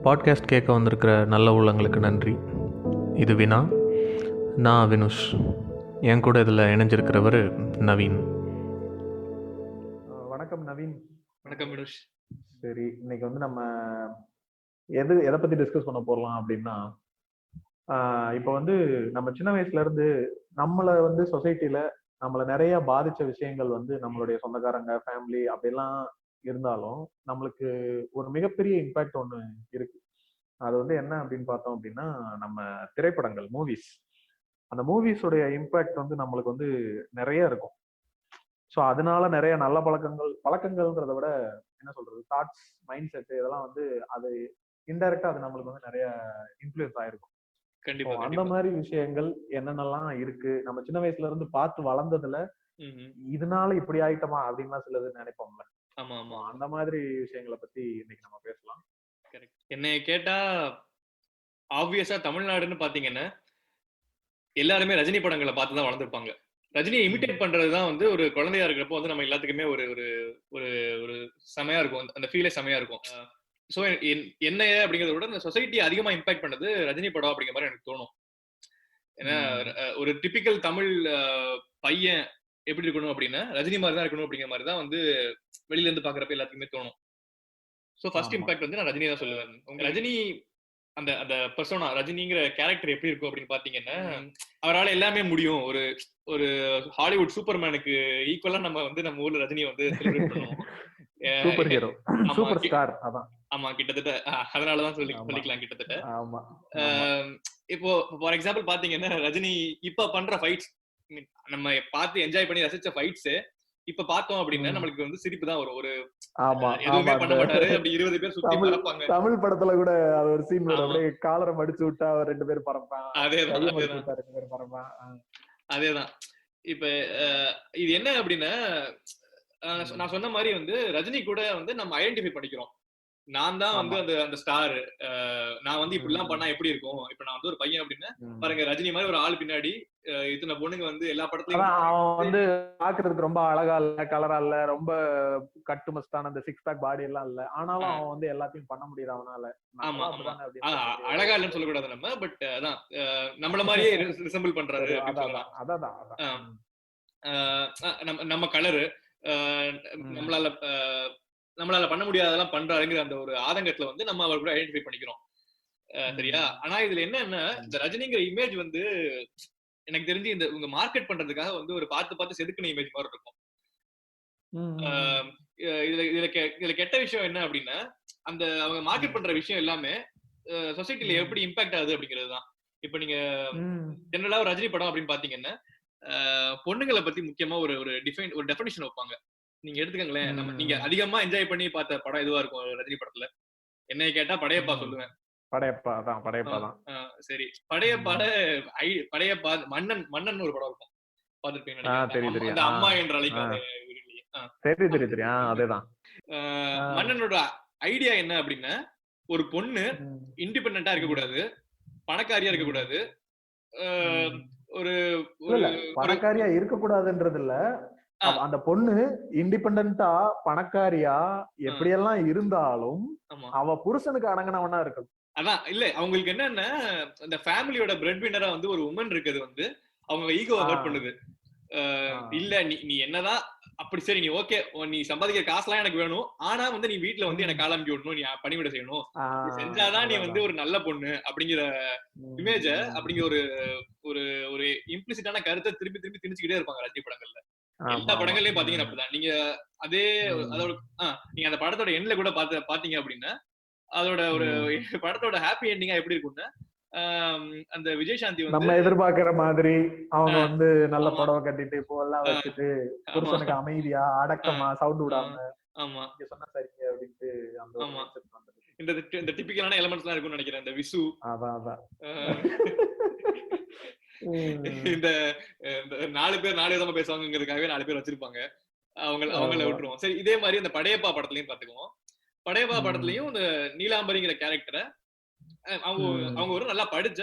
Podcast கேட்க வந்திருக்கிற நல்ல உள்ளங்களுக்கு நன்றி. இது வினா, நான் வினுஷ். என் கூட இதில் இணைஞ்சிருக்கிறவர் நவீன். வணக்கம் நவீன். வணக்கம் வினுஷ். சரி, இன்னைக்கு வந்து நம்ம எதை பத்தி டிஸ்கஸ் பண்ண போறலாம் அப்படின்னா, இப்போ வந்து நம்ம சின்ன வயசுல இருந்து நம்மளை வந்து சொசைட்டில நம்மளை நிறைய பாதிச்ச விஷயங்கள் வந்து நம்மளுடைய சொந்தக்காரங்க, ஃபேமிலி அப்படிலாம் இருந்தாலும் நம்மளுக்கு ஒரு மிகப்பெரிய இம்பாக்ட் ஒண்ணு இருக்கு. அது வந்து என்ன அப்படின்னு பார்த்தோம் அப்படின்னா, நம்ம திரைப்படங்கள், மூவிஸ். அந்த மூவிஸோடைய இம்பாக்ட் வந்து நம்மளுக்கு வந்து நிறைய இருக்கும். ஸோ அதனால நிறைய நல்ல பழக்கங்கள்ன்றதை விட என்ன சொல்றது, தாட்ஸ், மைண்ட் செட், இதெல்லாம் வந்து அது இன்டைரக்டா அது நம்மளுக்கு வந்து நிறைய இன்ஃப்ளூயன்ஸ் ஆயிருக்கும். கண்டிப்பா அந்த மாதிரி விஷயங்கள் என்னென்னலாம் இருக்கு, நம்ம சின்ன வயசுல இருந்து பார்த்து வளர்ந்ததுல இதனால இப்படி ஆயிட்டோமா அப்படின்லாம் சிலது நினைப்போம்ல. ஆமா ஆமா, அந்த மாதிரி விஷயங்களை பத்தி இன்னைக்கு நம்ம பேசலாம். என்னைய கேட்டா ஆப்வியஸா தமிழ்நாடுன்னு பாத்தீங்கன்னா எல்லாருமே ரஜினி படங்களை பார்த்துதான் வளர்ந்துருப்பாங்க. ரஜினியை இமிட்டேட் பண்றதுதான் வந்து ஒரு குழந்தையா இருக்கிறப்போ வந்து நம்ம எல்லாத்துக்குமே ஒரு ஒரு ஒரு ஒரு செமையா இருக்கும், அந்த ஃபீலே செமையா இருக்கும். ஸோ என்னைய அப்படிங்கிறத விட இந்த சொசைட்டி அதிகமா இம்பாக்ட் பண்ணது ரஜினி படம் அப்படிங்கிற மாதிரி எனக்கு தோணும். ஏன்னா ஒரு டிபிக்கல் தமிழ் பையன் எப்படி இருக்கணும் அப்படின்னா ரஜினி மாதிரி தான் இருக்கணும் அப்படிங்கிற மாதிரி தான் வந்து வெளியில இருந்து பாக்குறப்ப எல்லாத்துக்குமே தோணும். ஸோ ஃபர்ஸ்ட் இம்பாக்ட் வந்து நான் ரஜினி தான் சொல்லுவேன். உங்க ரஜினி அந்த அந்த பர்சோனா, ரஜினிங்கிற கேரக்டர் எப்படி இருக்கும் அப்படின்னு பாத்தீங்கன்னா, அவரால் எல்லாமே முடியும். ஒரு ஒரு ஹாலிவுட் சூப்பர்மேனுக்கு ஈக்குவலா நம்ம வந்து நம்ம ஊர்ல ரஜினி வந்து செலிப்ரேட் பண்ணுவோம். Super hero, super star. அதான். ஆமா, கிட்டத்தட்ட அதனாலதான் சொல்லிக்கலாம் கிட்டத்தட்ட. ஆமா. இப்போ ஃபார் எக்ஸாம்பிள் பாத்தீங்கன்னா ரஜினி இப்ப பண்ற ஃபைட்ஸ், நம்ம பார்த்து என்ஜாய் பண்ணி ரசிச்ச ஃபைட்ஸ் இப்ப பார்த்தோம் அப்படின்னா நம்மளுக்கு வந்து சிரிப்பு தான் வரும். ஒரு எதுவுமே பண்ண மாட்டாரு, அப்படி 20 பேர் சுத்தி பறப்பாங்க. தமிழ் படத்துல கூட அது ஒரு சீன் வரும், அப்படியே காலரை மடிச்சு விட்டா அவர் 2 பேர் பறப்பான். அதேதான். இப்ப இது என்ன அப்படின்னா, நான் சொன்ன மாதிரி வந்து ரஜினி கூட வந்து நம்ம ஐடென்டிஃபை பண்ணிக்கிறோம். நான் தான் வந்து அந்த ஸ்டார், நான் வந்து இப்படிலாம் பண்ணா எப்படி இருக்கும். இப்ப நான் வந்து ஒரு பையன் அப்படின்னா பாருங்க, ரஜினி மாதிரி ஒரு ஆள் பின்னாடி இத்தனை பொண்ணுங்க வந்து எல்லா படத்துலயும் அவன் வந்து பாக்குறதுக்கு ரொம்ப அழகா இல்ல, கலரா இல்ல, ரொம்ப கட்டுமஸ்தான அந்த 6 பேக் பாடி எல்லாம் இல்ல, ஆனாலும் அவன் வந்து எல்லாத்தையும் பண்ண முடியுது அவனால. ஆமா, அழகா இல்லன்னு சொல்லக்கூடாது நம்ம, பட் அதான் நம்மள மாதிரியே ரிசம்பிள் பண்றாரு அப்படின்னு சொல்லலாம். நம்ம கலரு நம்மளால பண்ண முடியாதெல்லாம் பண்றாருங்கிற அந்த ஒரு ஆதங்கத்துல வந்து நம்ம அவர் கூட ஐடென்டிஃபை பண்ணிக்கிறோம். சரியா? ஆனா இதுல என்னன்னா, இந்த ரஜினிங்கிற இமேஜ் வந்து எனக்கு தெரிஞ்சு இந்த உங்க மார்க்கெட் பண்றதுக்காக வந்து ஒரு பார்த்து செதுக்கின இமேஜ் மாதிரி இருக்கும். இதுல கெட்ட விஷயம் என்ன அப்படின்னா, அந்த அவங்க மார்க்கெட் பண்ற விஷயம் எல்லாமே சொசைட்டில எப்படி இம்பாக்ட் ஆகுது அப்படிங்கிறதுதான். இப்ப நீங்க ஜெனரலா ஒரு ரஜினி படம் அப்படின்னு பாத்தீங்கன்னா பொண்ணுங்களை பத்தி முக்கியமா ஒரு டெஃபினிஷன் வைப்பாங்க. நீங்க எடுத்துக்கங்களேன், நீங்க அதிகமா என்ஜாய் பண்ணி பார்த்த படம் எதுவா இருக்கும் ரஜினி படத்துல? என்னைய கேட்டா படையப்பா சொல்லுவேன். படையப்பா தான். சரி, படையப்பா மன்னன் ஒரு படம் இருக்கும், பாத்துருப்பீங்க. அந்த அம்மா என்ற அழைக்காத அதேதான். மன்னனோட ஐடியா என்ன அப்படின்னா, ஒரு பொண்ணு இண்டிபெண்டா இருக்க கூடாது, பணக்காரியா இருக்க கூடாது. ஒரு பணக்காரியா இருக்க கூடாதுன்றது இல்ல, அந்த பொண்ணு இண்டிபெண்டா பணக்காரியா எப்படியெல்லாம் இருந்தாலும் அவ புருஷனுக்கு அடங்கினவனா இருக்கணும். அதான் இல்ல, அவங்களுக்கு என்னன்னா அந்த ஃபேமிலியோட பிரெட் வின்னரா வந்து ஒரு உமன் இருக்குது வந்து அவங்க ஈகோவை ஹர்ட் பண்ணுது. இல்ல நீ என்னதான் அப்படி, சரி நீ ஓகே, நீ சம்பாதிக்கிற காசுலாம் எனக்கு வேணும், ஆனா வந்து நீ வீட்டுல வந்து எனக்கு காலம்பி விடணும், நீ பணிவிட செய்யணும், செஞ்சாதான் நீ வந்து ஒரு நல்ல பொண்ணு அப்படிங்கிற இமேஜ, அப்படிங்கிற ஒரு ஒரு ஒரு இம்ப்ளிசிட்டான கருத்தை திருப்பி திணிச்சுக்கிட்டே இருப்பாங்க ரஜினி படங்கள்ல. எல்லா படங்கள்லயும் பாத்தீங்கன்னா அப்படிதான். நீங்க அதே அதோட நீங்க அந்த படத்தோட எண்ட்ல கூட பாத்தீங்க அப்படின்னா அதோட ஒரு படத்தோட ஹாப்பி எண்டிங்கா எப்படி இருக்கும்னா, அந்த விஜயசாந்தி வந்து நம்ம எதிர்பார்க்கிற மாதிரி அவங்க வந்து நல்ல புடவை கட்டிட்டு பூவெல்லாம் வச்சுட்டு புருஷனுக்கு அமைதியா அடக்கமா சவுண்ட் விடாம சொன்னா சரிங்க அப்படின்ட்டு இந்த டிபிக்கலான எலிமெண்ட்ஸ் எல்லாம் இருக்கும்னு நினைக்கிறேன். இந்த விசு, இந்த 4 பேர் 4 விதமா பேசுவாங்கிறதுக்காகவே 4 பேர் வச்சிருப்பாங்க, அவங்கள விட்டுருவோம். சரி, இதே மாதிரி இந்த படையப்பா படத்துலயும் பாத்துக்குவோம். படையப்பா படத்துலயும் இந்த நீலாம்பரிங்கிற கேரக்டரை அவங்க ஒரு நல்லா படிச்ச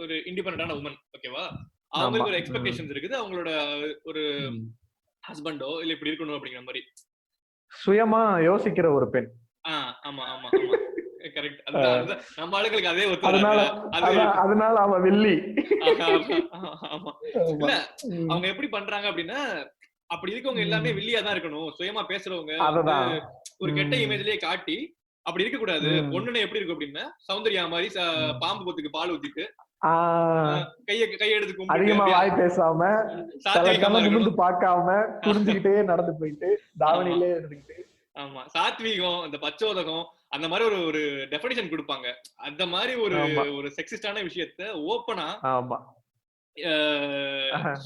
ஒரு இண்டிபெண்டன்டான உமன், ஓகேவா? அவங்களுக்கு ஒரு எக்ஸ்பெக்டேஷன்ஸ் இருக்குது, அவங்களோட ஒரு ஹஸ்பண்டோ இல்ல இப்படி இருக்கணும் அப்படிங்கிற மாதிரி சுயமா யோசிக்கிற ஒரு பெண். ஆமா ஆமா ஆமா கரெக்ட். அதுதான் நம்ம ஆளுங்களுக்கு அதே ஒத்து அதனால அதனால அவன் வெள்ளி. ஆமா. இல்ல அவங்க எப்படி பண்றாங்க அப்படின்னா, அப்படி இருக்கவங்க எல்லாமே வில்லியா தான் இருக்கணும், சுயமா பேசுறவங்க ஒரு கெட்ட இமேஜ்லயே காட்டி அப்படி இருக்க கூடாது. பொண்ணுன்னு எப்படி இருக்கும் அப்படின்னா சௌந்தர்யா மாதிரி பாம்பு கொத்துக்கு பால் ஊத்திட்டு கையெடுத்து அதிகமா வாய் பேசாம நிமிர்ந்து பார்க்காம புரிஞ்சுக்கிட்டே நடந்து போயிட்டு தாவணியிலே இருந்துகிட்டு. ஆமா, சாத்வீகம், இந்த பச்சோதகம், அந்த மாதிரி ஒரு டெஃபினிஷன் கொடுப்பாங்க. அந்த மாதிரி ஒரு செக்ஸிஸ்டான விஷயத்த ஓப்பனா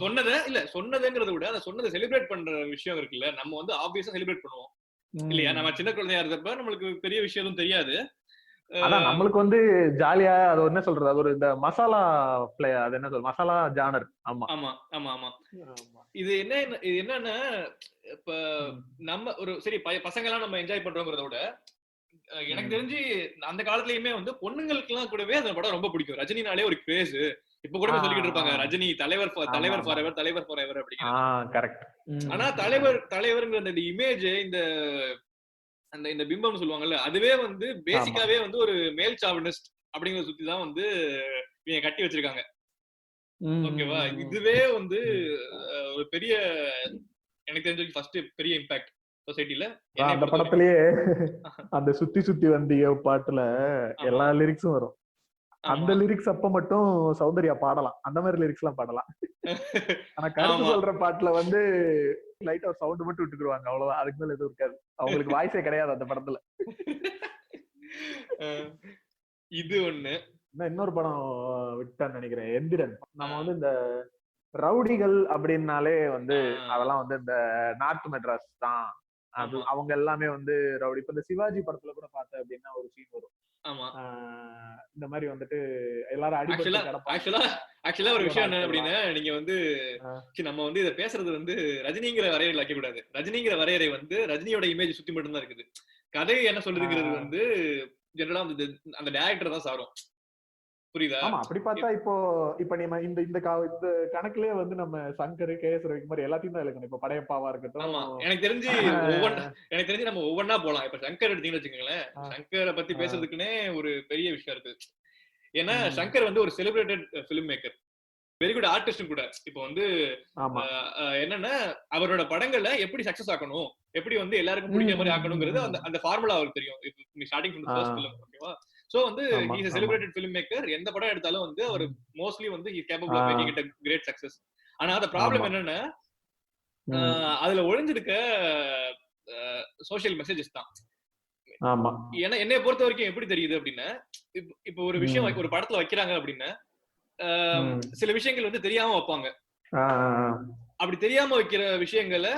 சொன்னதுங்கிறத விட அதை சொன்னதை செலிப்ரேட் பண்ற விஷயம் இருக்குல்ல, நம்ம வந்து ஆப்வியஸா செலிப்ரேட் பண்ணுவோம் இல்லையா? நம்ம சின்ன குழந்தையா இருந்தப்ப நம்மளுக்கு பெரிய விஷயம் எதுவும் தெரியாது. அதான் நம்மளுக்கு வந்து ஜாலியா அது என்ன சொல்றது, அது ஒரு இந்த மசாலா பிளே, அது என்ன சொல்றது, மசாலா ஜானர். ஆமா ஆமா ஆமா ஆமா. இது என்னன்னா இப்ப நம்ம ஒரு சரி பசங்க எல்லாம் நம்ம என்ஜாய் பண்றோங்கிறத விட எனக்கு தெரிஞ்சு அந்த காலத்துலயுமே வந்து பொண்ணுங்களுக்கு எல்லாம் கூடவே அந்த படம் ரொம்ப பிடிக்கும். ரஜினினாலே ஒரு கிரேஸ். இப்ப கூட சொல்லிக்கிட்டு இருப்பாங்க ரஜினி தலைவர் ஃபாரெவர் தலைவர் ஃபாரெவர் அப்படிங்கிறது. ஆனா தலைவர்ங்கிற அந்த இமேஜ், இந்த பிம்பம்னு சொல்லுவாங்கல்ல, அதுவே வந்து பேசிக்காவே வந்து ஒரு மேல் சாவனிஸ்ட் அப்படிங்கறத சுத்தி தான் வந்து இவங்க கட்டி வச்சிருக்காங்க. ஓகேவா? இதுவே வந்து ஒரு பெரிய, எனக்கு தெரிஞ்ச ஃபர்ஸ்ட் பெரிய இம்பாக்ட் சொசைட்டில. அந்த படத்திலேயே அந்த சுத்தி சுத்தி வந்திய பாட்டுல எல்லா லிரிக்ஸும் வரும். அந்த லிரிக்ஸ் அப்ப மட்டும் சௌந்தர்யா பாடலாம், அந்த மாதிரி லிரிக்ஸ் எல்லாம் பாடலாம். ஆனா கருத்து சொல்ற பாட்டுல வந்து லைட்டா ஒரு சவுண்ட் மட்டும் விட்டுக்குருவாங்க, அவ்வளவுதான். அதுக்கு மேல எதுவும் இருக்காது. அவங்களுக்கு வாய்ஸே கிடையாது அந்த படத்துல. இது ஒண்ணு. இன்னொரு படம் விட்டான்னு நினைக்கிறேன், எந்திரன். நம்ம வந்து இந்த ரவுடிகள் அப்படின்னாலே வந்து அதெல்லாம் வந்து இந்த நார்த் மெட்ராஸ் தான். அது அவங்க எல்லாமே வந்து ரவுடி. இப்ப இந்த சிவாஜி படத்துல கூட பார்த்தேன் அப்படின்னா ஒரு சீன் வரும், இந்த மாதிரி வந்துட்டு எல்லாரும் ஆக்சுவலா ஒரு விஷயம் என்ன அப்படின்னா, நீங்க வந்து நம்ம வந்து இதை பேசுறது வந்து ரஜினிங்கிற வரையறை வைக்க கூடாது. ரஜினிங்கிற வரையறை வந்து ரஜினியோட இமேஜ் சுத்தி மட்டும் தான் இருக்குது. கதை என்ன சொல்லுதுங்கிறது வந்து ஜெனரலா அந்த டைரக்டர் தான் சாரும். புரியுதா? ஆமா, அப்படி பார்த்தா இப்ப நம்ம இந்த கணக்குலயே வந்து நம்ம சங்கர், கே.எஸ். ரவிக்குமார் எல்லாத்தையும் தான் இழுக்கணும். இப்ப படையப்பாவா இருக்கட்டும். ஆமா, எனக்கு தெரிஞ்சு நம்ம ஒவ்வொன்னா போலாம். இப்ப சங்கர் எடுத்தீங்கன்னு வச்சுக்கோங்களேன், சங்கரை பத்தி பேசுறதுக்குன்னே ஒரு பெரிய விஷயம் இருக்கு. ஏன்னா சங்கர் வந்து ஒரு celebrated film maker, very good ஆர்டிஸ்டும் கூட. இப்ப வந்து என்னன்னா அவரோட படங்களை எப்படி சக்சஸ் ஆக்கணும், எப்படி வந்து எல்லாருக்கும் பிடிக்கிற மாதிரி ஆக்கணுங்கிறது அந்த ஃபார்முலா அவருக்கு தெரியும் starting from the first film. ஓகேவா? சோ வந்து he is a celebrated filmmaker. எந்த படம் எடுத்தாலும் வந்து அவர் மோஸ்ட்லி வந்து he is capable of making it a great success. ஆனா அந்த ப்ராப்ளம் என்னன்னா அதுல ஒளிஞ்சிருக்க சோஷியல் மெசேஜஸ் தான். ஆமா, ஏன்னா என்னைய பொறுத்த வரைக்கும் எப்படி தெரியுது அப்படின்னா, இப்ப ஒரு விஷயம் ஒரு படத்துல வைக்கிறாங்க அப்படின்னா சில விஷயங்கள் வந்து தெரியாம வைப்பாங்க. அப்படி தெரியாம வைக்கிற விஷயங்களை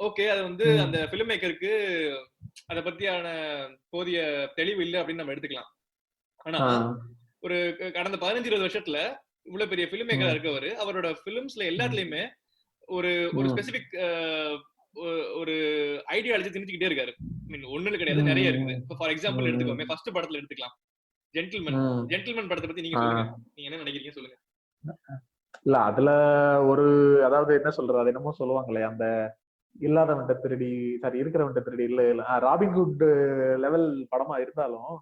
ஓகே, அது வந்து அந்த பிலிம் மேக்கருக்கு அத பத்தியான போதிய தெளிவு இல்லை அப்படின்னு நம்ம எடுத்துக்கலாம். ஆனா ஒரு கடந்த 15-20 வருஷத்துல இவ்வளவு பெரிய பிலிம் மேக்கரா இருக்கவர், அவரோட பிலிம்ஸ்ல எல்லாத்துலயுமே ஒரு ஸ்பெசிபிக் ஒரு ஐடியாலஜி திணிச்சுக்கிட்டே இருக்காரு. ஒண்ணுல கிடையாது, நிறைய இருக்குது. இப்ப ஃபார் எக்ஸாம்பிள் எடுத்துக்கோமே, ஃபர்ஸ்ட் படத்துல எடுத்துக்கலாம், ஜென்டில்மேன் படத்தை பத்தி நீங்க சொல்லுங்க, நீங்க என்ன நினைக்கிறீங்க சொல்லுங்க. இல்ல அதுல ஒரு, அதாவது என்ன சொல்றது, அது என்னமோ சொல்லுவாங்களே, அந்த இல்லாதவன்ட்ட திருடி, சாரி இருக்கிறவன்ட்ட திருடி இல்ல ராபின்ஹுட் லெவல் படமா இருந்தாலும்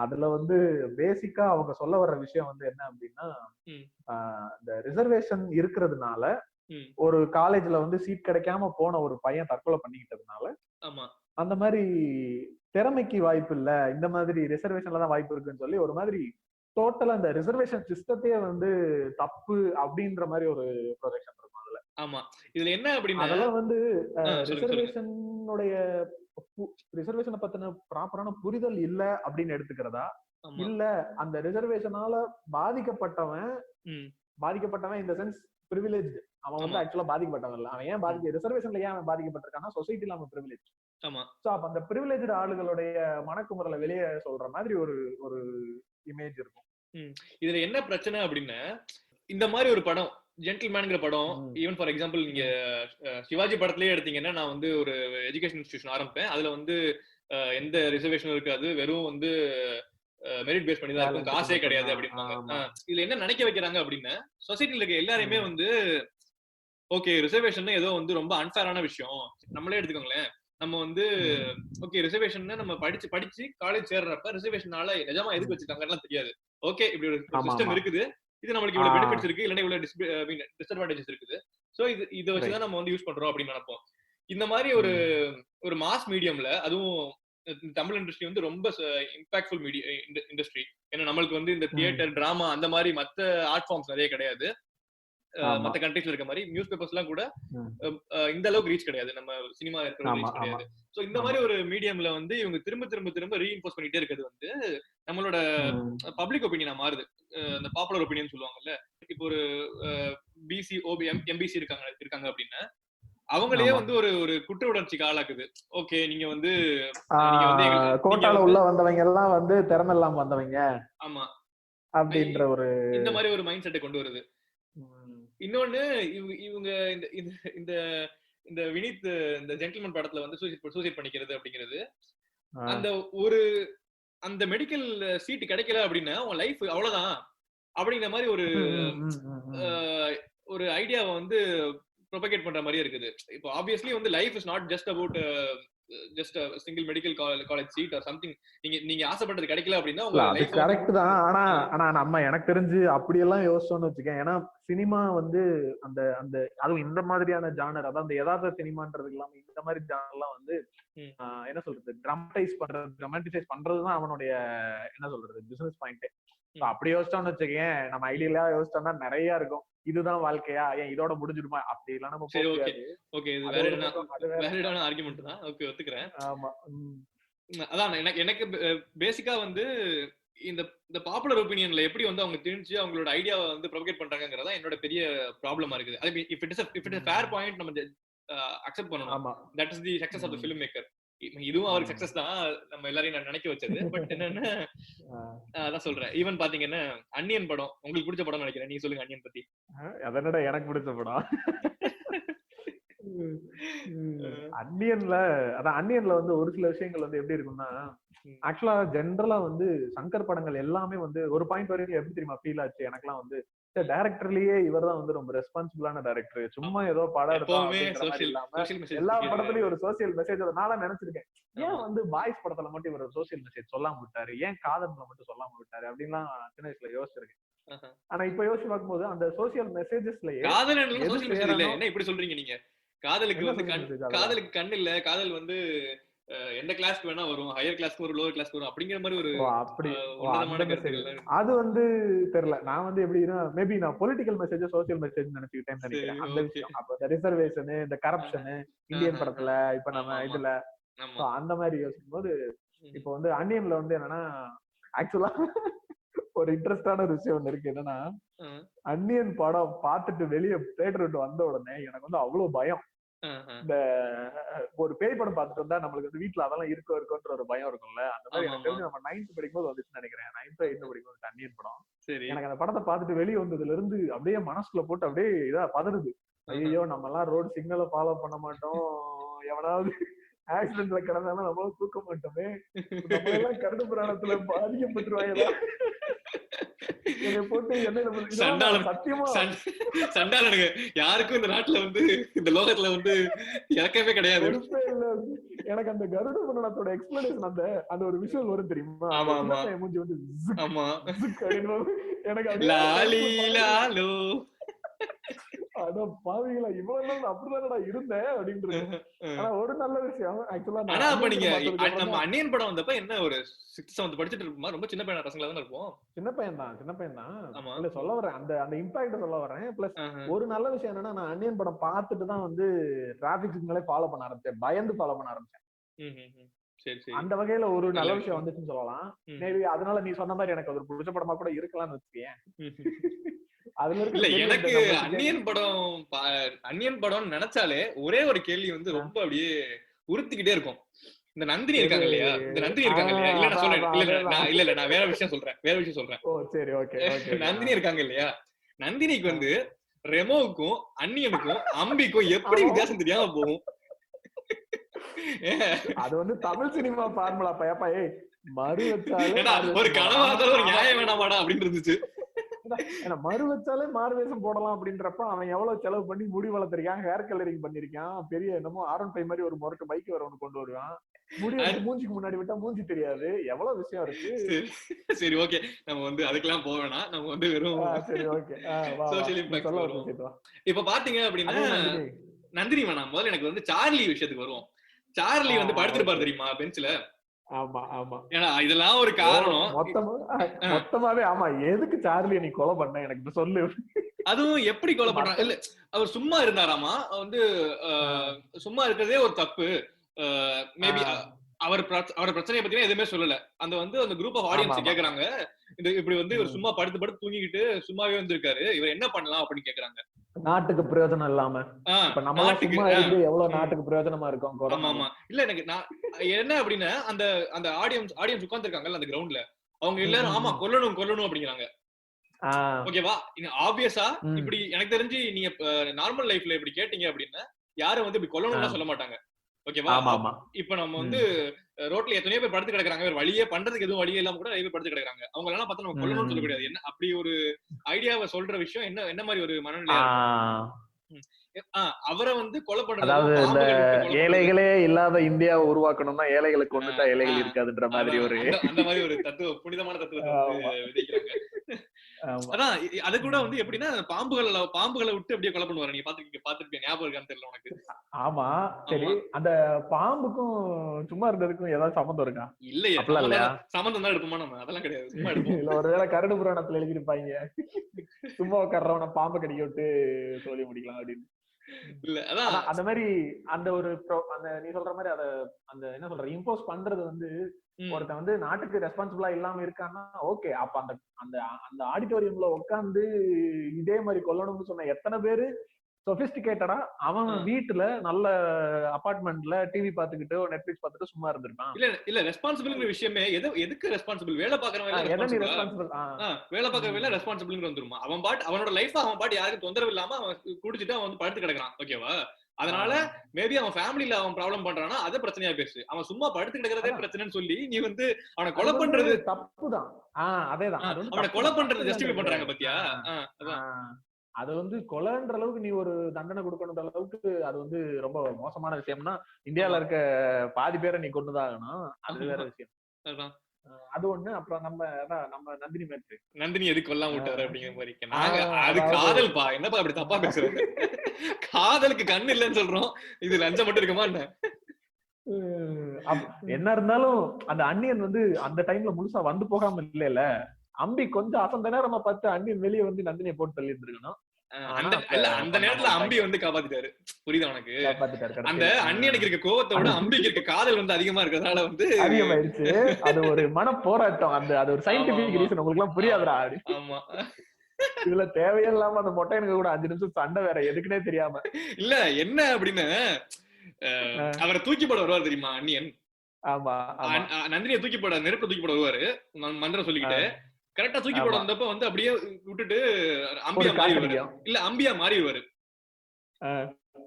அதுல வந்து பேசிக்கா அவங்க சொல்ல வர்ற விஷயம் வந்து என்ன அப்படின்னா, இந்த ரிசர்வேஷன் இருக்கிறதுனால ஒரு காலேஜ்ல வந்து சீட் கிடைக்காம போன ஒரு பையன் தற்கொலை பண்ணிக்கிட்டதுனால அந்த மாதிரி திறமைக்கு வாய்ப்பு இல்ல, இந்த மாதிரி ரிசர்வேஷன்ல தான் வாய்ப்பு இருக்குன்னு சொல்லி ஒரு மாதிரி டோட்டலா இந்த ரிசர்வேஷன் சிஸ்டத்தையே வந்து தப்பு அப்படின்ற மாதிரி ஒரு ப்ரொஜெக்ஷன் இருக்கும் அதுல. ஆமா, இதுல என்ன அப்படின்னா அதெல்லாம் வந்து ரிசர்வேஷனை பத்தின ப்ராப்பரான புரிதல் இல்ல அப்படின்னு எடுத்துக்கிறதா, இல்ல அந்த ரிசர்வேஷனால பாதிக்கப்பட்டவன் இந்த சென்ஸ் பிரிவிலேஜ், அவன் வந்து ஆக்சுவலா பாதிக்கப்பட்டவன் இல்ல, அவன் ஏன் ரிசர்வேஷன்ல ஏன் அவன் பாதிக்கப்பட்டிருக்கான்னா சொசைட்டில அவன் பிரிவிலேஜ். சோ அப்ப அந்த பிரிவிலேஜ் ஆளுகளுடைய மனக்குமுறலை வெளியே சொல்ற மாதிரி ஒரு இமேஜ் இருக்கும். இதுல என்ன பிரச்சனை அப்படின்னா, இந்த மாதிரி ஒரு படம் ஜென்டில்மேன்ங்கிற படம், ஈவன் ஃபார் எக்ஸாம்பிள் நீங்க சிவாஜி படத்திலேயே எடுத்தீங்கன்னா, நான் வந்து ஒரு எஜுகேஷன் இன்ஸ்டிடியூஷன் ஆரம்பிப்பேன், அதுல வந்து எந்த ரிசர்வேஷனும் இருக்காது, வெறும் வந்து மெரிட் பேஸ் பண்ணி தான் இருக்கும், காசே கிடையாது அப்படிம்பாங்க. இதுல என்ன நினைக்க வைக்கிறாங்க அப்படின்னா, சொசைட்டில இருக்க எல்லாரையுமே வந்து ஓகே ரிசர்வேஷன் ஏதோ வந்து ரொம்ப அன்ஃபேரான விஷயம். நம்மளே எடுத்துக்கோங்களேன், நம்ம வந்து ஓகே ரிசர்வேஷன் நம்ம படிச்சு காலேஜ் சேர்றப்ப ரிசர்வேஷனால நிஜமா எதுக்கு வச்சிருக்காங்கன்னு தெரியாது. ஓகே இப்படி ஒரு சிஸ்டம் இருக்குது, இது நம்மளுக்கு இவ்வளவு பெனிஃபிட்ஸ் இருக்கு, இல்லைன்னா இவ்வளவு டிஸ்அட்வான்டேஜஸ் இருக்குது, சோ இதை வச்சுதான் நம்ம வந்து யூஸ் பண்றோம் அப்படின்னு நினைப்போம். இந்த மாதிரி ஒரு மாஸ் மீடியம்ல, அதுவும் தமிழ் இண்டஸ்ட்ரி வந்து ரொம்ப இம்பாக்ட்ஃபுல் இண்டஸ்ட்ரி. ஏன்னா நம்மளுக்கு வந்து இந்த தியேட்டர், டிராமா அந்த மாதிரி மத்த ஆர்ட் ஃபார்ம்ஸ் நிறைய கிடையாது. மத்த கண்ட்ரீஸ்ல இருக்க மாதிரி நியூஸ் பேப்பர்ஸ் எல்லாம் கூட இந்த அளவுக்கு ரீச் கிடையாது, நம்ம சினிமா இருக்கிற ரீச் கிடையாது. சோ இந்த மாதிரி ஒரு மீடியம்ல வந்து இவங்க திரும்ப திரும்ப திரும்ப ரீஇன்ஃபோர்ஸ் பண்ணிட்டே இருக்கிறது வந்து நம்மளோட பப்ளிக் ஒப்பீனியனா மாறுது. இந்த பாப்புலர் ஒப்பீனியன் சொல்லுவாங்கல்ல, இப்போ ஒரு பிசி ஓபி எம்பிசி இருக்காங்க அப்படின்னா அவங்களே வந்து ஒரு குற்ற உணர்ச்சிக்கு ஆளாக்குது. ஓகே நீங்க வந்து கோட்டால உள்ள வந்தவங்க எல்லாம் வந்து திறமை இல்லாம வந்தவங்க, ஆமா அப்படின்ற ஒரு இந்த மாதிரி ஒரு மைண்ட் செட்டை கொண்டு வருது. இன்னொன்னு இவங்க இந்த இந்த வினித் இந்த ஜென்டில்மேன் படத்துல வந்து சூசைட் பண்ணிக்கிறது அப்படிங்கிறது, அந்த மெடிக்கல் சீட் கிடைக்கல அப்படின்னா உன் லைஃப் அவ்வளவுதான் அப்படிங்கிற மாதிரி ஒரு ஐடியாவை வந்து ப்ரொபகேட் பண்ற மாதிரியே இருக்குது. இப்போ ஆப்வியஸ்லி வந்து life is not just about just single medical college seat or something. நீங்க ஆசைப்பட்டது கிடைக்கல அப்படின்னா உங்க லைஃப் கரெக்ட் தான். ஆனா நம்ம எனக்கு தெரிஞ்சு அப்படியெல்லாம் யோசிச்சோம்னு வச்சுக்கேன். ஏன்னா சினிமா வந்து அந்த அந்த அதுவும் இந்த மாதிரியான ஜானர், அதாவது அந்த யதார்த்த சினிமான்றது இல்லாம இந்த மாதிரி ஜானர்லாம் வந்து என்ன சொல்றது, ட்ராமடைஸ் பண்றதுதான் அவனுடைய என்ன சொல்றது பிசினஸ் பாயிண்ட். அப்படி யோசிச்சோம்னு வச்சுக்கேன், நம்ம ஐடியலா யோசிச்சோம்னா நிறைய இருக்கும். இதுதான் வாழ்க்கையா, ஏன் இதோட முடிஞ்சிடுமா, அப்படி எல்லாம் நம்ம சரி ஓகே இது வேலிடான ஆர்குமெண்ட் தான். ஓகே ஒத்துக்கிறேன். ஆமா அதான் எனக்கு பேசிக்கா வந்து இந்த பாப்புலர் ஒபினியன்ல எப்படி வந்து அவங்க தெரிஞ்சு அவங்களோட ஐடியாவை வந்து ப்ரொபகேட் பண்றாங்கங்கறத என்னோட பெரிய ப்ராப்ளமா இருக்குது. அது if it is fair point நம்ம அக்செப்ட் பண்ணணும். That is the success of the filmmaker. இதுவும் அவருக்கு சக்சஸ் தான், நம்ம எல்லாரையும் நான் நினைக்க வச்சது. பட் என்னன்னா அதான் சொல்றேன், ஈவன் பாத்தீங்கன்னா அன்னியன் படம் உங்களுக்கு பிடிச்ச படம் நினைக்கிறேன். நீங்க சொல்லுங்க அன்னியன் பத்தி. அதனடா எனக்கு பிடிச்ச படம் அன்னியன்ல. அதான் அன்னியன்ல வந்து ஒரு சில விஷயங்கள் வந்து எப்படி இருக்கும்னா, ஆக்சுவலா ஜென்ரலா வந்து சங்கர் படங்கள் எல்லாமே வந்து ஒரு பாயிண்ட் வரைக்கும் எப்படி தெரியுமா ஃபீல் ஆச்சு எனக்குலாம் வந்து, டைரக்டர்லயே இவர் தான் வந்து ரொம்ப ரெஸ்பான்சிபிளான டைரக்டர். சும்மா ஏதோ படம் எடுத்தோம் இல்லாம எல்லா படத்துலயும் ஒரு சோசியல் மெசேஜ். நான் நினைச்சிருக்கேன், ஏன் வந்து பாய்ஸ் படத்துல மட்டும் இவர் ஒரு சோசியல் மெசேஜ் சொல்லாம விட்டாரு, ஏன் காதல்ல மட்டும் சொல்லாம விட்டாரு அப்படின்லாம் சின்ன வயசுல யோசிச்சிருக்கேன். ஆனா இப்ப யோசிச்சு பார்க்கும்போது அந்த சோசியல் மெசேஜஸ்லயே என்ன இப்படி சொல்றீங்க நீங்க, காதலுக்கு வந்து காதலுக்கு கண் இல்ல, காதல் வந்து எந்த கிளாஸ்க்கு வேணா வரும், ஹையர் கிளாஸ்க்கு வரும், லோவர் கிளாஸ்க்கு வரும் அப்படிங்கிற மாதிரி ஒரு அப்படி அது வந்து தெரியல. நான் வந்து எப்படின்னா மேபி நான் பொலிட்டிக்கல் மெசேஜ் சோசியல் மெசேஜ் நினைச்சுக்கிட்டேன்னு நினைக்கிறேன். அந்த விஷயம் அப்ப இந்த ரிசர்வேஷன், இந்த கரப்ஷன் இந்தியன் படத்துல இப்ப நம்ம இதுல அந்த மாதிரி யோசிக்கும் போது, இப்ப வந்து அன்னியன்ல வந்து என்னன்னா ஆக்சுவலா ஒரு இன்ட்ரெஸ்டான ஒரு விஷயம் ஒண்ணு இருக்கு. என்னன்னா அன்னியன் படம் பார்த்துட்டு வெளியே தியேட்டர் விட்டு வந்த உடனே எனக்கு வந்து அவ்வளவு பயம். இந்த ஒரு பேய் படம் பார்த்துட்டு வந்தா நம்மளுக்கு வந்து வீட்டுல அதெல்லாம் இருக்கோன்ற ஒரு பயம் இருக்கும்ல, அந்த மாதிரி எனக்கு தெரிஞ்சு நம்ம 9th படிக்கும்போது வந்துச்சுன்னு நினைக்கிறேன். 9th 8th படிக்கும்போது அன்னியன் படம். எனக்கு அந்த படத்தை பார்த்துட்டு வெளியே வந்ததுல இருந்து அப்படியே மனசுக்குள்ள போட்டு அப்படியே இதா பதறுது. ஐயோ நம்ம எல்லாம் ரோடு சிக்னலை ஃபாலோ பண்ண மாட்டோம், எவனாவது ஆக்சிடென்ட்ல கிடந்தாலும் நம்மளால தூக்க மாட்டோமே, நம்ம எல்லாம் கருடு புராணத்துல பாதிக்கப்பட்டுருவாங்க போட்டு சண்டாளனுங்க. யாருக்கும் இந்த நாட்டுல வந்து இந்த லோகத்துல வந்து இறக்கவே கிடையாது. எனக்கு அந்த கருட புராணத்தோட எக்ஸ்பிளனேஷன் அந்த அந்த ஒரு விஷயம் வரும் தெரியுமா, மூஞ்சி வந்து எனக்கு அட பாவிகளா இவ்வளவு அப்படிதானடா இருந்தேன் அப்படின்றது. ஆனா ஒரு நல்ல விஷயம் ஆக்சுவலா. ஆனா அப்ப நீங்க நம்ம அன்னியன் படம் வந்தப்ப என்ன ஒரு 6th 7th படிச்சிட்டு இருப்போமா, ரொம்ப சின்ன பையனா பசங்களா தான இருப்போம். சின்ன பையன் தான் இல்ல சொல்ல வரேன், அந்த அந்த இம்பாக்ட் சொல்ல வரேன். பிளஸ் ஒரு நல்ல விஷயம் என்னன்னா, நான் அன்னியன் படம் பார்த்துட்டு தான் வந்து டிராபிக் சிக்னலே ஃபாலோ பண்ண ஆரம்பிச்சேன், பயந்து ஃபாலோ பண்ண ஆரம்பிச்சேன். அந்த வகையில ஒரு நல்ல விஷயம் வந்துச்சுன்னு சொல்லலாம். மேபி அதனால நீ சொன்ன மாதிரி எனக்கு ஒரு பிடிச்ச படமா கூட இருக்கலாம்னு வச்சுக்கேன். இல்ல எனக்கு அன்னியன் படம் நினைச்சாலே ஒரே ஒரு கேள்வி வந்து ரொம்ப அப்படியே உறுத்திக்கிட்டே இருக்கும். இந்த நந்தினி இருக்காங்க இல்லையா, இல்ல நான் சொல்றேன், இல்ல நான் வேற விஷயம் சொல்றேன். நந்தினி இருக்காங்க இல்லையா, நந்தினிக்கு வந்து ரெமோவுக்கும் அன்னியனுக்கும் அம்பிக்கும் எப்படி வித்தியாசம் தெரியாம போகும். அது வந்து தமிழ் சினிமா ஃபார்முலா பயப்பா. மறு வச்சாலே ஒரு கனவா இருந்தாலும் ஒரு நியாயம் வேணாமாடா அப்படின்னு இருந்துச்சு. ஏன்னா மறு வச்சாலே மாறு வேஷம் போடலாம் அப்படின்றப்ப அவன் எவ்வளவு செலவு பண்ணி முடி வளர்த்திருக்கான், ஹேர் கலரிங் பண்ணிருக்கான், பெரிய என்னமோ R15 மாதிரி ஒரு முரட்டு பைக் வர ஒண்ணு கொண்டு வருவான், முடி வந்து மூஞ்சிக்கு முன்னாடி விட்டா மூஞ்சி தெரியாது, எவ்வளவு விஷயம் இருக்கு. சரி ஓகே, நம்ம வந்து அதுக்கெல்லாம் போக வேணாம், நம்ம வந்து வெறும் சரி ஓகே சோசியல் இம்பாக்ட். இப்ப பாத்தீங்க அப்படின்னா நந்தினி வேணாம், முதல்ல எனக்கு வந்து சார்லி விஷயத்துக்கு வருவோம். சார்லி வந்து படுத்திருப்பாரு தெரியுமா பெஞ்ச்ல. ஆமா ஆமா, ஏன்னா இதெல்லாம் ஒரு காரணம். மொத்தமாவே ஆமா. எதுக்கு சார்லியை நீ கொலை பண்ண எனக்கு சொல்லு. அதுவும் எப்படி கொலை பண்றாங்க? இல்ல அவர் சும்மா இருந்தாராமா, வந்து சும்மா இருக்கிறதே ஒரு தப்பு. மேபி அவர் பிரச்சனையை பத்தினா எதுவுமே சொல்லல. அந்த வந்து அந்த குரூப் ஆஃப் ஆடியன்ஸ் கேக்குறாங்க, இந்த இப்படி வந்து இவர் சும்மா படுத்து படுத்து தூங்கிக்கிட்டு சும்மாவே வந்திருக்காரு, இவர் என்ன பண்ணலாம் அப்படின்னு கேக்குறாங்க. நாட்டுக்கு பிரயோஜனம் இல்லாம எவ்வளவு நாட்டுக்கு பிரயோஜனமா இருக்கும். ஆமா ஆமா. இல்ல எனக்கு நான் என்ன அப்படின்னா அந்த அந்த ஆடியன்ஸ் உட்கார்ந்து இருக்காங்கல்ல அந்த கிரவுண்ட்ல, அவங்க எல்லாரும் ஆமா கொல்லணும் கொல்லணும் அப்படிங்கிறாங்க. ஓகேவா? ஆப்வியஸா இப்படி எனக்கு தெரிஞ்சு நீங்க நார்மல் லைஃப்ல இப்படி கேட்டீங்க அப்படின்னா யாரும் வந்து இப்படி கொல்லணும்னு சொல்ல மாட்டாங்க. ஓகேவா? இப்ப நம்ம வந்து ரோட்ல எத்தனையோ பேர் படுத்து கிடக்குறாங்க, ஒரு வழியே பண்றதுக்கு எதுவும் வழியே இல்லாம கூட நிறைய பேர் படுத்து கிடக்குறாங்க. அவங்க எல்லாம் பார்த்தா நம்ம கொல்லணும்னு சொல்ல முடியாது. என்ன அப்படி ஒரு ஐடியாவை சொல்ற விஷயம் என்ன என்ன மாதிரி ஒரு மனநிலை? அவரை வந்து கொலை பண்றது, அதாவது இந்த ஏழைகளே இல்லாத இந்தியாவை உருவாக்கணும்னா ஏழைகளுக்கு கொண்டுட்டா ஏழைகள் இருக்காதுன்ற மாதிரி ஒரு அந்த மாதிரி ஒரு தத்துவம், புனிதமான தத்துவத்தை விதைக்கிறாங்க. அதான் அது கூட வந்து எப்படின்னா பாம்புகளை விட்டு அப்படியே கொலை பண்ணுவாரு. நீங்க பாத்துருக்கீங்க, ஞாபகம் இருக்கான்னு தெரியல உனக்கு. ஆமா சரி, அந்த பாம்புக்கும் சும்மா இருந்ததுக்கும் ஏதாவது சம்பந்தம் இருக்கா? இல்லையா? சம்பந்தம் தான் எடுப்போமா நம்ம? அதெல்லாம் கிடையாது, சும்மா எடுப்போம். இல்ல ஒருவேளை கரடு புராணத்துல எழுதிருப்பாங்க, சும்மா உட்கார்றவன பாம்பை கடிக்க விட்டு சொல்லி முடிக்கலாம் அப்படின்னு. இல்ல அதான் அந்த மாதிரி அந்த ஒரு அந்த நீ சொல்ற மாதிரி அத அந்த என்ன சொல்ற இம்போஸ் பண்றது வந்து ஒருத்தன் வந்து நாட்டுக்கு ரெஸ்பான்சிபிளா இல்லாம இருக்கான்னா ஓகே. அப்ப அந்த அந்த அந்த ஆடிட்டோரியம்ல உட்காந்து இதே மாதிரி கொல்லணும்னு சொன்ன எத்தனை பேரு சொபிஸ்டிகேட்டடா அவன் வீட்டுல நல்ல அபார்ட்மெண்ட்ல டிவி பாத்துக்கிட்டு நெட்ஃபிளிக்ஸ் பாத்துட்டு சும்மா இருந்திருக்கான். இல்ல இல்ல ரெஸ்பான்சிபிள்ங்கிற விஷயமே எதுக்கு ரெஸ்பான்சிபிள்? வேலை பாக்குறவங்க வேலை பாக்குறவங்க ரெஸ்பான்சிபிள்ங்கிற வந்துருமா? அவன் பாட்டு அவனோட லைஃப் அவன் பாட்டு யாருக்கும் தொந்தரவு இல்லாம அவன் குடிச்சிட்டு அவன் வந்து படுத்து கிடக்குறான். ஓகேவா? அதனால மேபி அவன் ஃபேமிலில அவன் ப்ராப்ளம் பண்றானா அதை பிரச்சனையா பேசு. அவன் சும்மா படுத்து கிடக்கிறதே பிரச்சனைன்னு சொல்லி நீ வந்து அவனை கொலை பண்றது தப்புதான். அதேதான், அவனை கொலை பண்றது ஜஸ்டிஃபை பண்றாங்க பாத்தியா? அது வந்து கொலைன்ற அளவுக்கு நீ ஒரு தண்டனை கொடுக்கணுன்ற அளவுக்கு அது வந்து ரொம்ப மோசமான விஷயம்னா இந்தியால இருக்க பாதி பேரை நீ கொண்டுதாகணும். அது வேற விஷயம். அது ஒண்ணு. அப்புறம் நம்ம நந்தினி மேட்ரு, நந்தினி எதுக்கு கொல்லாம விட்டாரு அப்படிங்கிற மாதிரி. நாங்க அது காதல்பா, என்னப்பா அப்படி தப்பா பேசுறேன்? காதலுக்கு கண்ணு இல்லைன்னு சொல்றோம், இது லஞ்சம் மட்டும் இருக்குமா என்ன? என்ன இருந்தாலும் அந்த அன்னியன் வந்து அந்த டைம்ல முழுசா வந்து போகாம இல்ல. அம்பி கொஞ்சம் அசந்த நேரமா பார்த்து அன்னியன் வெளியே வந்து நந்தினியை போட்டு தள்ளி இருந்திருக்கணும். அந்த நேரத்துல அம்பி வந்து காப்பாத்திட்டாரு. புரியுதா உனக்கு? அந்த அன்னியனுக்கு இருக்க கோவத்தோட அம்பிக்கு இருக்க காதல் வந்து அதிகமா இருக்கிறதுனால வந்து அதிகமாயிருச்சு. அது ஒரு மன போராட்டம். அது ஒரு சயின்டிபிக் ரீசன். உங்களுக்கு எல்லாம் புரியாதுடா. ஆமா, இதுல தேவையில்லாம அந்த மொட்டையனுக்கு கூட 5 நிமிஷம் சண்டை வேற எதுக்குன்னே தெரியாம. இல்ல என்ன அப்படின்னு அவரை தூக்கி போட வருவாரு தெரியுமா அன்னியன்? ஆமா, நந்தினியை தூக்கி போட, நெருப்புல தூக்கி போட வருவாரு மந்திரம் சொல்லிக்கிட்டு. கரெக்டா தூக்கி போட வந்தப்ப வந்து அப்படியே விட்டுட்டு அம்பியா மாறிடுவாரு. இல்ல அம்பியா மாறிடுவாரு,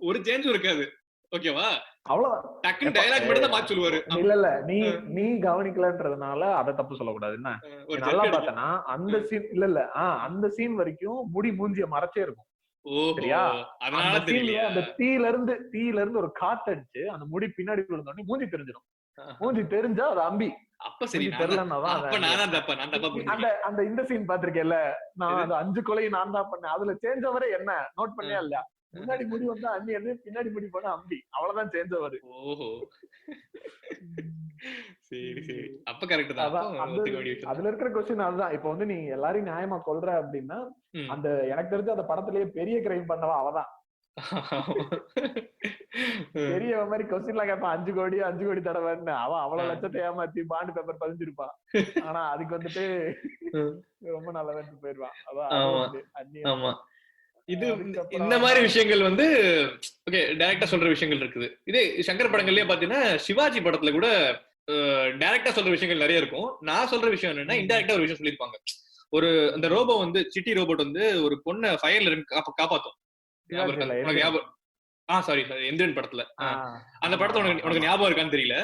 ஒரு சேஞ்சும் இருக்காது. ஓகேவா? அவ்வளவுதான். டக்குன்னு டயலாக் மட்டும் தான் மாத்தி சொல்லுவாரு. இல்ல நீ கவனிக்கலன்றதுனால அதை தப்பு சொல்லக்கூடாது. என்ன நல்லா பார்த்தனா அந்த சீன் இல்ல அந்த சீன் வரைக்கும் முடி மூஞ்சிய மறைச்சே இருக்கும். சரியா? அதனால தெரியல. அந்த தீயில இருந்து ஒரு காத்தடிச்சு அந்த முடி பின்னாடி விழுந்தோடனே மூஞ்சி தெரிஞ்சிடும். மூஞ்சி தெரிஞ்சா அது அம்பி. அப்ப சரி அந்த இந்த சீன் பாத்திருக்கேன்ல, நான் அந்த 5 கொலையும் நான் தான் பண்ணேன், அதுல சேஞ்ச் ஓவரே என்ன நோட் பண்ணியா இல்லையா? முன்னாடி முடி வந்தா அண்ணி, பின்னாடி முடி போனா அம்பி, அவ்வளவுதான் சேஞ்ச் ஓவர். ஓஹோ, சரி சரி, அப்ப கரெக்ட் தான். அதுல இருக்கிற கொஸ்டின் அதுதான். இப்ப வந்து நீ எல்லாரையும் நியாயமா கொல்ற அப்படின்னா அந்த எனக்கு தெரிஞ்ச அந்த படத்திலேயே பெரிய கிரைம் பண்ணவா அவதான். பெரிய மாதிரி கொஸ்டின்ல கேட்பான், 5 கோடி தடவைன்னு. அவன் அவ்வளவு லட்சத்தை ஏமாத்தி பாண்ட் பேப்பர் பதிஞ்சிருப்பான். ஆனா அதுக்கு வந்துட்டு ரொம்ப நல்லா வந்து போயிருவான். அதான் இது இந்த மாதிரி விஷயங்கள் வந்து ஓகே டைரக்டா சொல்ற விஷயங்கள் இருக்குது. இதே சங்கர் படங்கள்லயே பாத்தீங்கன்னா சிவாஜி படத்துல கூட டைரக்டா சொல்ற விஷயங்கள் நிறைய இருக்கும். நான் சொல்ற விஷயம் என்னன்னா இன்டைரக்டா ஒரு விஷயம் சொல்லிருப்பாங்க. ஒரு அந்த ரோபோ வந்து சிட்டி ரோபோட் வந்து ஒரு பொண்ணை ஃபயர்ல இருந்து காப்பாத்தும். சாரி எந்திரன் படத்துல. அந்த படத்தை உனக்கு ஞாபகம் இருக்கான்னு தெரியல.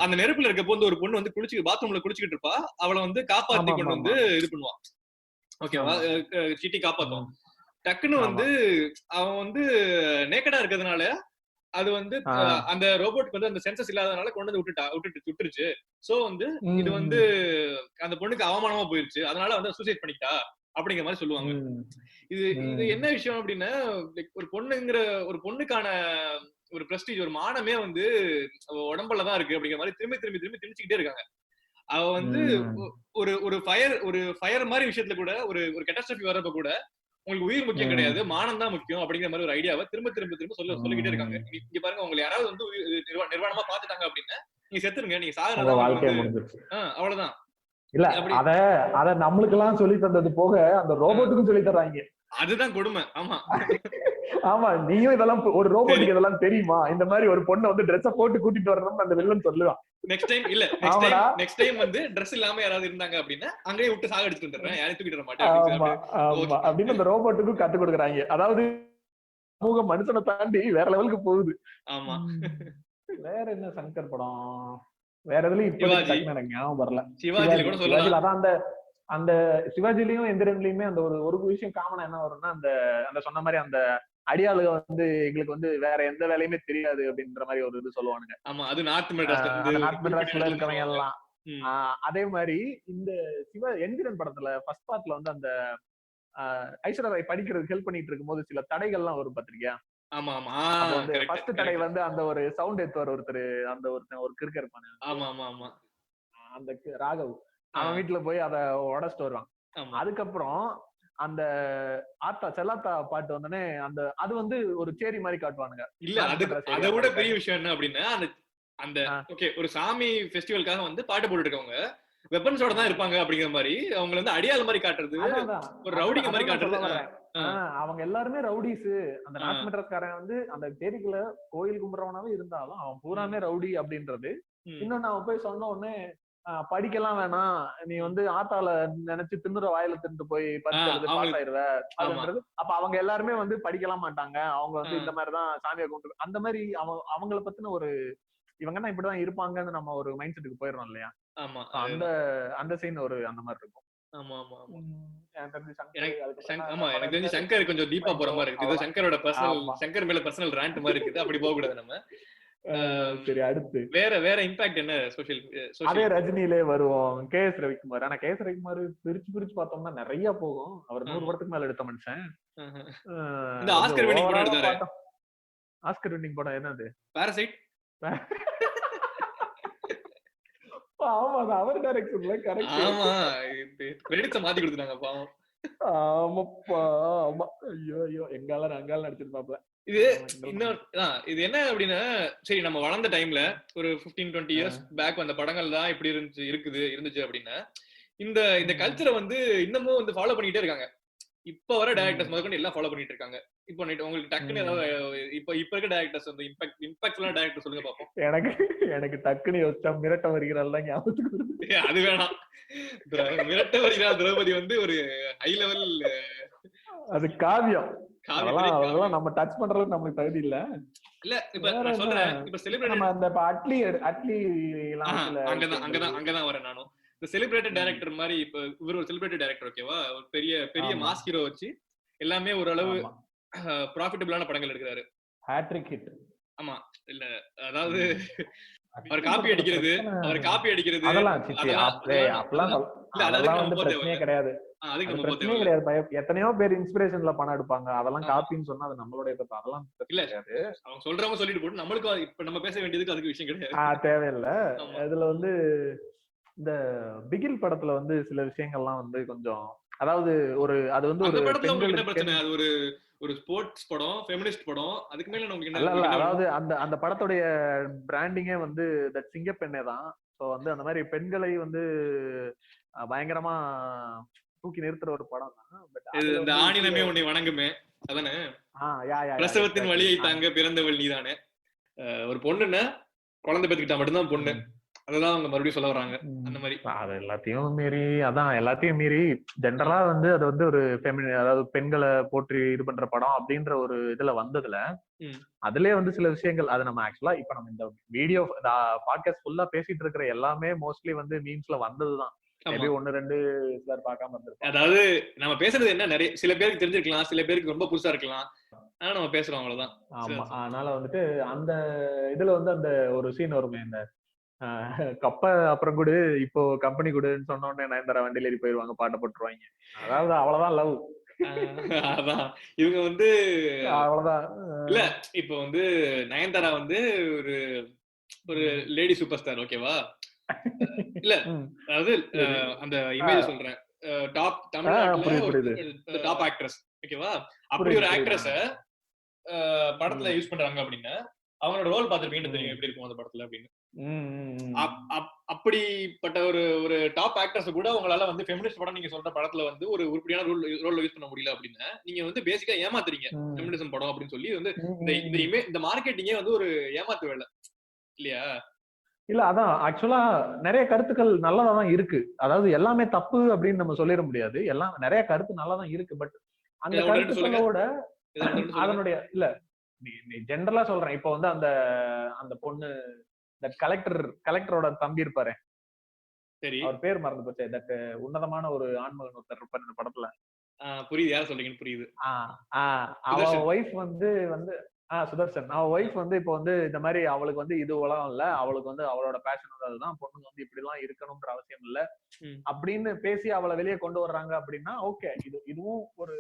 அந்த நெருப்புல இருக்க போது ஒரு பொண்ணு வந்து பாத்ரூம்ல குளிச்சுக்கிட்டு இருப்பா. அவளை வந்து காப்பாத்தி கொண்டு வந்து இது பண்ணுவான். ஓகேவா, சிட்டி காப்பாத்தும். டக்குன்னு ஆமா. வந்து அவன் வந்து நேக்கடா இருக்கிறதுனால அது வந்து அந்த ரோபோட்டுக்கு வந்து அந்த சென்சஸ் இல்லாதனால கொண்டு வந்து விட்டுருச்சு. சோ வந்து இது வந்து அந்த பொண்ணுக்கு அவமானமா போயிருச்சு, அதனால வந்து சூசைட் பண்ணிக்கிட்டா அப்படிங்கிற மாதிரி சொல்லுவாங்க. இது இது என்ன விஷயம் அப்படின்னா, ஒரு பொண்ணுக்கான ஒரு பிரஸ்டீஜ், ஒரு மானமே வந்து அவ உடம்புல தான் இருக்கு அப்படிங்கிற மாதிரி திரும்பி திரும்பி திரும்பி திணிச்சுக்கிட்டே இருக்காங்க. அவ வந்து ஒரு ஃபயர் மாதிரி விஷயத்துல கூட, ஒரு கேட்டாஸ்ட்ரோஃபி வர்றப்ப கூட உங்களுக்கு உயிர் முக்கியம் கிடையாது, மானம் தான் முக்கியம் அப்படிங்கிற மாதிரி ஒரு ஐடியாவை திரும்ப திரும்ப திரும்ப சொல்லிக்கிட்டே இருக்காங்க. இங்க பாருங்க, உங்களை யாராவது வந்து நிர்வாணமா பாத்துட்டாங்க அப்படின்னா நீங்க செத்துருங்க, நீங்க சாகுறதா வாழ்க்கைய முடிஞ்சிருச்சு. அவ்வளவுதான். இல்ல அத நம்மளுக்கு எல்லாம் சொல்லி தந்தது போக அந்த ரோபோட்டுக்கும் சொல்லி தர்றாங்க. அதுதான் கொடுமை. ஆமா ஆமா, நீயும் இதெல்லாம் ஒரு ரோபோட்டுக்கு இதெல்லாம் தெரியுமா? இந்த மாதிரி ஒரு பொண்ணை வந்து ட்ரெஸ் போட்டு கூட்டிட்டு வரணும்னு அந்த வில்லன் சொல்லுவான். நெக்ஸ்ட் டைம் வந்து Dress இல்லாம யாராவது இருந்தாங்க அப்படின்னா அங்கேயே விட்டு சாக அடிச்சுட்டு வந்துடுறேன், யாரையும் தூக்கிட்டு வர மாட்டேன் அப்படின்னு அந்த ரோபோட்டுக்கும் கத்து கொடுக்குறாங்க. அதாவது சமூக மனுஷனை தாண்டி வேற லெவலுக்கு போகுது. ஆமா. வேற என்ன சங்கர் படம்? வேற எதுலயும் இப்ப எனக்கு ஞாபகம் வரல. சிவாஜில கூட சொல்லலாம். அதான் அந்த சிவாஜிலயும் எந்திரன்லயுமே அந்த ஒரு விஷயம் காமனா என்ன வரும்னா, அந்த சொன்ன மாதிரி அந்த அடியாளுக வந்து எங்களுக்கு வந்து வேற எந்த வேலையுமே தெரியாது அப்படின்ற மாதிரி ஒரு இது சொல்லுவானுங்க. ஆமா, அது நார்த் மெட்ராஸ்ல இருக்கிறவங்க எல்லாம். அதே மாதிரி இந்த எந்திரன் படத்துல ஃபர்ஸ்ட் பார்ட்ல வந்து அந்த ஐஸ்வர்யா ராய் படிக்கிறதுக்கு ஹெல்ப் பண்ணிட்டு இருக்கும்போது சில தடைகள்லாம் வரும் பாத்திருக்கியா? ஆமா ஆமா. ஃபர்ஸ்ட் தடை வந்து அந்த ஒரு சவுண்ட் ஏத்துவார் ஒருத்தர், அந்த ஒருத்தன் கிறுக்க இருப்பானு. ஆமா ஆமா ஆமா. அந்த ராகவ் அவன் வீட்டுல போய் அத உடைச்சிட்டு வருவான். அதுக்கப்புறம் அந்த செல்லாத்தா பாட்டு வந்தனே அது வந்து ஒரு சேரி மாதிரி காட்டுவானுங்க. இல்ல அதை விட பெரிய விஷயம் என்ன அப்படின்னா, அந்த ஓகே ஒரு சாமி ஃபெஸ்டிவல்காக வந்து பாட்டு போட்டுட்டு இருக்கவங்க வெப்பன்ஸோட தான் இருப்பாங்க அப்படிங்கிற மாதிரி அவங்க வந்து அடியாள் மாதிரி காட்டுறது, ஒரு ரவுடிங்க மாதிரி காட்டுறது. அவங்க எல்லாருமே ரவுடிஸ். அந்த நார்த் மெட்ராஸ்காரன் வந்து அந்த தேரிக்குள்ள கோயில் கும்பிடுறவனாவே இருந்தாலும் அவன் பூராமே ரவுடி அப்படின்றது. இன்னொன்னு அவன் போய் சொன்ன உடனே படிக்கலாம் வேணாம், நீ வந்து ஆத்தால நினைச்சு தின்னுற வாயில தின்னு போய் படிக்கிறது பாஸ் ஆயிருவ அப்படின்றது. அப்ப அவங்க எல்லாருமே வந்து படிக்கலாம் மாட்டாங்க, அவங்க வந்து இந்த மாதிரிதான் சாமியை கும்பிட்டு அந்த மாதிரி அவங்கள பத்தின ஒரு இவங்கன்னா இப்படிதான் இருப்பாங்கன்னு நம்ம ஒரு மைண்ட் செட்டுக்கு போயிடுறோம் இல்லையா? அந்த சீன் ஒரு அந்த மாதிரி இருக்கும். ஆமா ஆமா ஆமா. எனக்கு தெரிஞ்சு சங்கர் கொஞ்சம் டீப்பா போற மாதிரி இருக்கு. இது சங்கர் மேல பர்சனல் ராண்ட் மாதிரி இருக்குது. அப்படி போக கூடாது நம்ம. சரி, அடுத்து வேற இம்பாக்ட் என்ன சோஷியல்? அதே ரஜினியிலே வருவோம், கேஎஸ் ரவிக்குமார். ஆனா கேஎஸ் ரவிக்குமார் பிரிச்சு பார்த்தோம்னா நிறைய போகும். அவர் 100 படத்துக்கு மேல எடுத்த மனுஷன். இந்த ஆஸ்கர் வின்னிங் படம் எடுத்தாரு. ஆஸ்கர் வின்னிங் படம் என்னது? பாரசைட். ஆமா, அவர் டைரக்ஷன்ல கரெக்ட். ஆமா, கிரெடிட்ஸ் மாத்தி கொடுத்தாங்க பாவம். ஆமாப்பா, ஆமா. ஐயோ எங்கால நடிச்சிருப்பாப்ல. இது இது என்ன அப்படின்னா, சரி நம்ம வளர்ந்த டைம்ல ஒரு 15-20 இயர்ஸ் பேக் வந்த படங்கள் தான் இப்படி இருந்துச்சு அப்படின்னா, இந்த கல்ச்சரை வந்து இன்னமும் வந்து ஃபாலோ பண்ணிட்டே இருக்காங்க. இப்ப வர டைரக்டர்ஸ் முதற்கொண்டு எல்லாம் ஃபாலோ பண்ணிட்டு இருக்காங்க. இப்போ உங்களுக்கு டக்குன்னு ஏதாவது இப்ப இருக்க டைரக்டர்ஸ் வந்து இம்பாக்ட் எல்லாம் டைரக்டர் சொல்லுங்க பாப்போம். எனக்கு டக்குன்னு யோசிச்சா மிரட்ட வருகிறாள் ஞாபகத்துக்கு வருது. அது வேணாம், மிரட்ட வருகிறாள் திரௌபதி வந்து ஒரு ஹை லெவல், அது காவியம். அதெல்லாம் நம்ம டச் பண்றது நமக்கு தகுதி இல்ல. இப்ப நான் சொல்றேன், இப்ப செலிபிரேட் நம்ம அந்த அட்லி அங்கதான் வரேன் நானும். இந்த செலிபிரேட்டட் டைரக்டர் மாதிரி இப்ப இவர் ஒரு செலிபிரேட்டட் டைரக்டர், ஓகேவா? ஒரு பெரிய மாஸ் ஹீரோ வச்சு எல்லாமே ஓரளவு ப்ராஃபிட்டபிளான படங்கள் எடுக்கிறாரு. Hat-trick hit. ஆமா, இல்ல அதாவது அவர் காப்பி அடிக்கிறது கிடையாது. எத்தனையோ பேர் இன்ஸ்பிரேஷன்ல பணம் எடுப்பாங்க, அதெல்லாம் காப்பின்னு சொன்னா அது நம்மளுடைய தப்பு. அதெல்லாம் இல்ல, அவங்க சொல்றவங்க சொல்லிட்டு போட்டு நம்மளுக்கு இப்ப நம்ம பேச வேண்டியதுக்கு அதுக்கு விஷயம் கிடையாது, தேவையில்லை. இதுல வந்து இந்த பிகில் படத்துல வந்து சில விஷயங்கள்லாம் வந்து கொஞ்சம், அதாவது அது வந்து ஒரு பிரச்சனை, அது ஒரு ஸ்போர்ட்ஸ் படம், ஃபெமினிஸ்ட் படம், அதுக்கு மேல நமக்கு என்ன, அதாவது அந்த படத்துடைய பிராண்டிங்கே வந்து தட் சிங்கப்பெண்ணே தான். சோ வந்து அந்த மாதிரி பெண்களை வந்து பயங்கரமா தூக்கி நிறுத்துற ஒரு படம் தான். பட் இந்த ஆணினமே உன்னை வணங்குமே அதானே, பிரசவத்தின் வழியை தாங்க பிறந்தவள் நீதானே. ஒரு பொண்ணுன்னா குழந்தை பெத்துக்கிட்டா மட்டும்தான் பொண்ணு, அததான் அவங்க மறுபடியும் சொல்ல வர்றாங்க. அந்த மாதிரி அது எல்லாத்தையும் மீறி ஜென்ரலா வந்து அது வந்து ஒரு அதாவது பெண்களை போற்றி இது பண்ற படம் அப்படின்ற ஒரு இதுல வந்ததுல அதுலயே வந்து சில விஷயங்கள், அது நம்ம ஆக்சுவலா இப்ப நம்ம இந்த வீடியோ பாட்காஸ்ட் ஃபுல்லா பேசிட்டு இருக்கிற எல்லாமே மோஸ்ட்லி வந்து மீம்ஸ்ல வந்ததுதான். மேபி 1-2 சிலர் பார்க்காம இருந்திருப்பாங்க. அதாவது நம்ம பேசுறது என்ன, நிறைய சில பேருக்கு தெரிஞ்சிருக்கலாம், சில பேருக்கு ரொம்ப புதுசா இருக்கலாம். ஆனா நம்ம பேசுறோம் அவ்வளவுதான். ஆமா, அதனால வந்துட்டு அந்த இதுல வந்து அந்த ஒரு சீன் வருமே, இந்த கப்ப அப்புறம் கூட இப்போ கம்பெனி கூடன்னு சொன்ன உடனே நயன்தாரா வண்டியில ஏறி போயிருவாங்க, பாட்டை போட்டுருவாங்க. அதாவது அவ்வளவுதான் லவ். அதான் இவங்க வந்து அவ்வளவுதான். இல்ல இப்ப வந்து நயன்தாரா வந்து ஒரு ஒரு லேடி சூப்பர் ஸ்டார், ஓகேவா? இல்ல அதாவது அந்த இமேஜ் சொல்றேன், டாப் தமிழ்நாட்டுல டாப் ஆக்ட்ரஸ், ஓகேவா? அப்படி ஒரு ஆக்ட்ரஸ படத்துல யூஸ் பண்றாங்க அப்படின்னா அவங்களோட ரோல் பார்த்திருப்பீங்கன்னு தெரியும் எப்படி இருக்கும் அந்த படத்துல அப்படின்னு. அப்படிப்பட்ட ஒரு ஒரு டாப் ஆக்டர்ஸ் கூட உங்களால வந்து ஃபெமினிஸ்ட் படம் நீங்க சொல்ற படத்துல வந்து ஒரு உருப்படியான ரோல் யூஸ் பண்ண முடியல அப்படின்னா நீங்க வந்து பேசிக்கா ஏமாத்துறீங்க ஃபெமினிசம் படம் அப்படின்னு சொல்லி வந்து இந்த மார்க்கெட்டிங்கே வந்து ஒரு ஏமாத்து வேலை இல்லையா? இல்ல, அதான் ஆக்சுவலா நிறைய கருத்துக்கள் நல்லதாதான் இருக்கு. அதாவது எல்லாமே தப்பு அப்படின்னு நம்ம சொல்லிட முடியாது. எல்லாம் நிறைய கருத்து நல்லாதான் இருக்கு. பட் அந்த கருத்துக்களோட அதனுடைய இல்ல நீ ஜெனரலா சொல்றேன். இப்ப வந்து அந்த அந்த பொண்ணு கலெக்டரோட தம்பி இருப்பாரு, சரி, அவர் பேர் மறந்து போச்சு. தட் உன்னதமான ஒரு ஆண்மகன் ஒருத்தர் இருப்பாரு இந்த படத்துல. புரியுது, யார் சொல்றீங்கன்னு புரியுது. அவ ஒய்ஃப் வந்து சுதர்சன், அவ ஒய்ஃப் வந்து இப்ப வந்து இந்த மாதிரி அவளுக்கு வந்து இது உலகம் இல்ல, அவளுக்கு வந்து அவளோட பேஷன் வந்து அதுதான், பொண்ணுங்க வந்து இப்படி எல்லாம் இருக்கணும்ன்ற அவசியம் இல்ல அப்படின்னு பேசி அவளை வெளியே கொண்டு வர்றாங்க அப்படின்னா ஓகே, இதுவும் ஒரு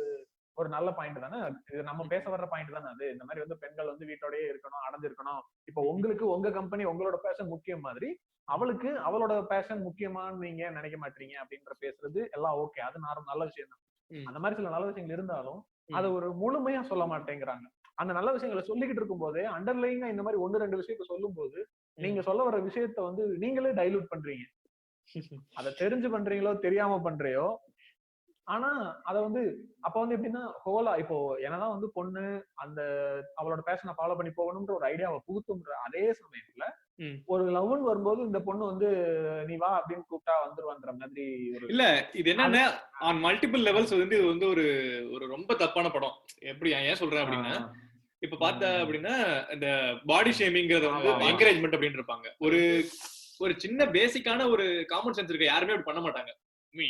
ஒரு நல்ல பாயிண்ட் தானே. இது நம்ம பேச வர்ற பாயிண்ட் தானே அது. இந்த மாதிரி வந்து பெண்கள் வந்து வீட்டோடயே இருக்கணும், அடைஞ்சிருக்கணும். இப்ப உங்களுக்கு உங்க கம்பெனி உங்களோட பேஷன் முக்கியம் மாதிரி அவளுக்கு அவளோட பேஷன் முக்கியமானு நீங்க நினைக்க மாட்டீங்க அப்படின்ற பேசுறது எல்லாம் ஓகே, அது நல்ல விஷயம் தான். அந்த மாதிரி சில நல்ல விஷயங்கள் இருந்தாலும் அதை ஒரு முழுமையா சொல்ல மாட்டேங்கிறாங்க. அந்த நல்ல விஷயங்களை சொல்லிக்கிட்டு இருக்கும் போதே அண்டர்லைங்கா இந்த மாதிரி 1-2 விஷயத்த சொல்லும் போது நீங்க சொல்ல வர்ற விஷயத்த வந்து நீங்களே டைலூட் பண்றீங்க. அதை தெரிஞ்சு பண்றீங்களோ தெரியாம பண்றியோ, ஆனா அத வந்து அப்ப வந்து எப்படின்னா ஹோலா இப்போ என்னதான் வந்து பொண்ணு அந்த அவளோட பேஷனை ஃபாலோ பண்ணி போகணும்ன்ற ஒரு ஐடியாவை புகுத்துன்ற அதே சமயத்துல ஒரு லவ்னு வரும்போது இந்த பொண்ணு வந்து நீ வா அப்படின்னு கூப்பிட்டா வந்துருவான்ற மாதிரி ஒரு இல்ல. இது என்னன்னா ஆன் மல்டிபிள் லெவல்ஸ் வந்து இது வந்து ஒரு ஒரு ரொம்ப தப்பான படம். எப்படி ஏன் சொல்றேன் அப்படின்னா, இப்ப பார்த்தா அப்படின்னா இந்த பாடி ஷேமிங்கிறத வந்து என்கரேஜ்மெண்ட் அப்படின்னு இருப்பாங்க. ஒரு ஒரு சின்ன பேசிக்கான ஒரு காமன் சென்ஸ் இருக்க யாருமே அப்படி பண்ண மாட்டாங்க.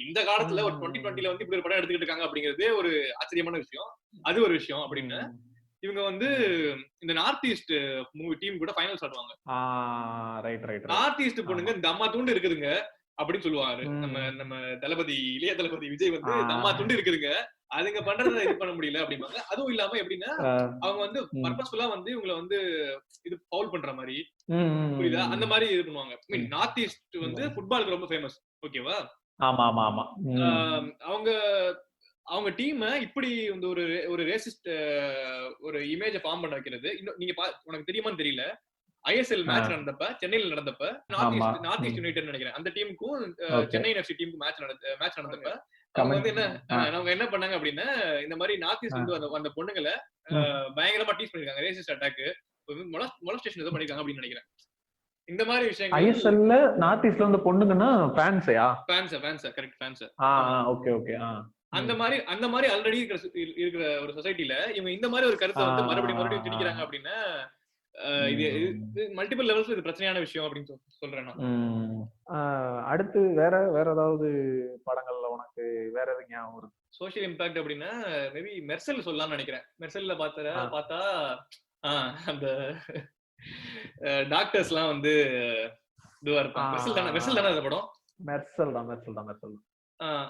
இந்த காலத்துல ஒரு 2020ல வந்து இப்படி ஒரு படம் எடுத்துக்கிட்டு இருக்காங்க அப்படிங்கறதே ஒரு ஆச்சரியமான விஷயம். அது ஒரு விஷயம் அப்படின்னு இவங்க வந்து இந்த நார்த் ஈஸ்ட் மூவி டீம் கூட ஃபைனல்ஸ் ஆடுவாங்க. நார்த் ஈஸ்ட் பொண்ணுங்க இந்த அம்மா துண்டு இருக்குதுங்க அப்படின்னு சொல்லுவாரு நம்ம தளபதி, இளைய தளபதி விஜய் வந்து அம்மா துண்டு இருக்குதுங்க, அதுங்க பண்றத இது பண்ண முடியல அப்படிம்பாங்க. அதுவும் இல்லாம எப்படின்னா அவங்க வந்து பர்பஸ்ஃபுல்லா வந்து இவங்களை வந்து இது பவுல் பண்ற மாதிரி, புரியுதா, அந்த மாதிரி இது பண்ணுவாங்க. நார்த் ஈஸ்ட் வந்து ஃபுட்பாலுக்கு ரொம்ப ஃபேமஸ், ஓகேவா? அவங்க அவங்க டீம் இப்படி வந்து ஒரு ஒரு ரேசிஸ்ட் ஒரு இமேஜ ஃபார்ம் பண்ண வைக்கிறது. நீங்க உனக்கு தெரியுமான்னு தெரியல, ஐஎஸ்எல் மேட்ச் நடந்தப்ப சென்னையில நடந்தப்ப நார்த் ஈஸ்ட் யுனைடெட் நினைக்கிறேன் அந்த டீமுக்கும் சென்னை எஃப்சி டீமுக்கும் மேட்ச் நடந்தப்ப அவங்க வந்து என்ன பண்ணாங்க அப்படின்னா இந்த மாதிரி நார்த் ஈஸ்ட் வந்து அந்த பொண்ணுங்களை பயங்கரமா டீஸ் பண்ணிருக்காங்க, ரேசிஸ்ட் அட்டாக், மொலஸ்டேஷன் ஏதோ பண்ணிருக்காங்க அப்படின்னு நினைக்கிறேன். இந்த மாதிரி விஷயங்கள் ஐஎஸ்எல்ல நார்த் ஈஸ்ட்ல வந்து பொண்ணுங்கன்னா ஃபேன்ஸா கரெக்ட், ஃபேன்ஸ். Okay okay. அந்த மாதிரி ஆல்ரெடி இருக்கிற ஒரு சொசைட்டில இவங்க இந்த மாதிரி ஒரு கருத்தை வந்து மறுபடியும் திணிக்கிறாங்க அப்படின்னா இது மல்டிபிள் லெவல்ஸ் இது பிரச்சனையான விஷயம் அப்படின்னு சொல்றேன் நான். அடுத்து வேற ஏதாவது படங்கள்ல உனக்கு வேற எது ஞாபகம் இருக்கு? சோஷியல் இம்பாக்ட் அப்படின்னா மேபி மெர்சல் சொல்லலாம்னு நினைக்கிறேன். மெர்சல்ல பார்த்தா அந்த டாக்டர்ஸ் எல்லாம் வந்து இதுவா இருப்பாங்க. மெர்சல் தானே அந்த படம்? மெர்சல் தான்.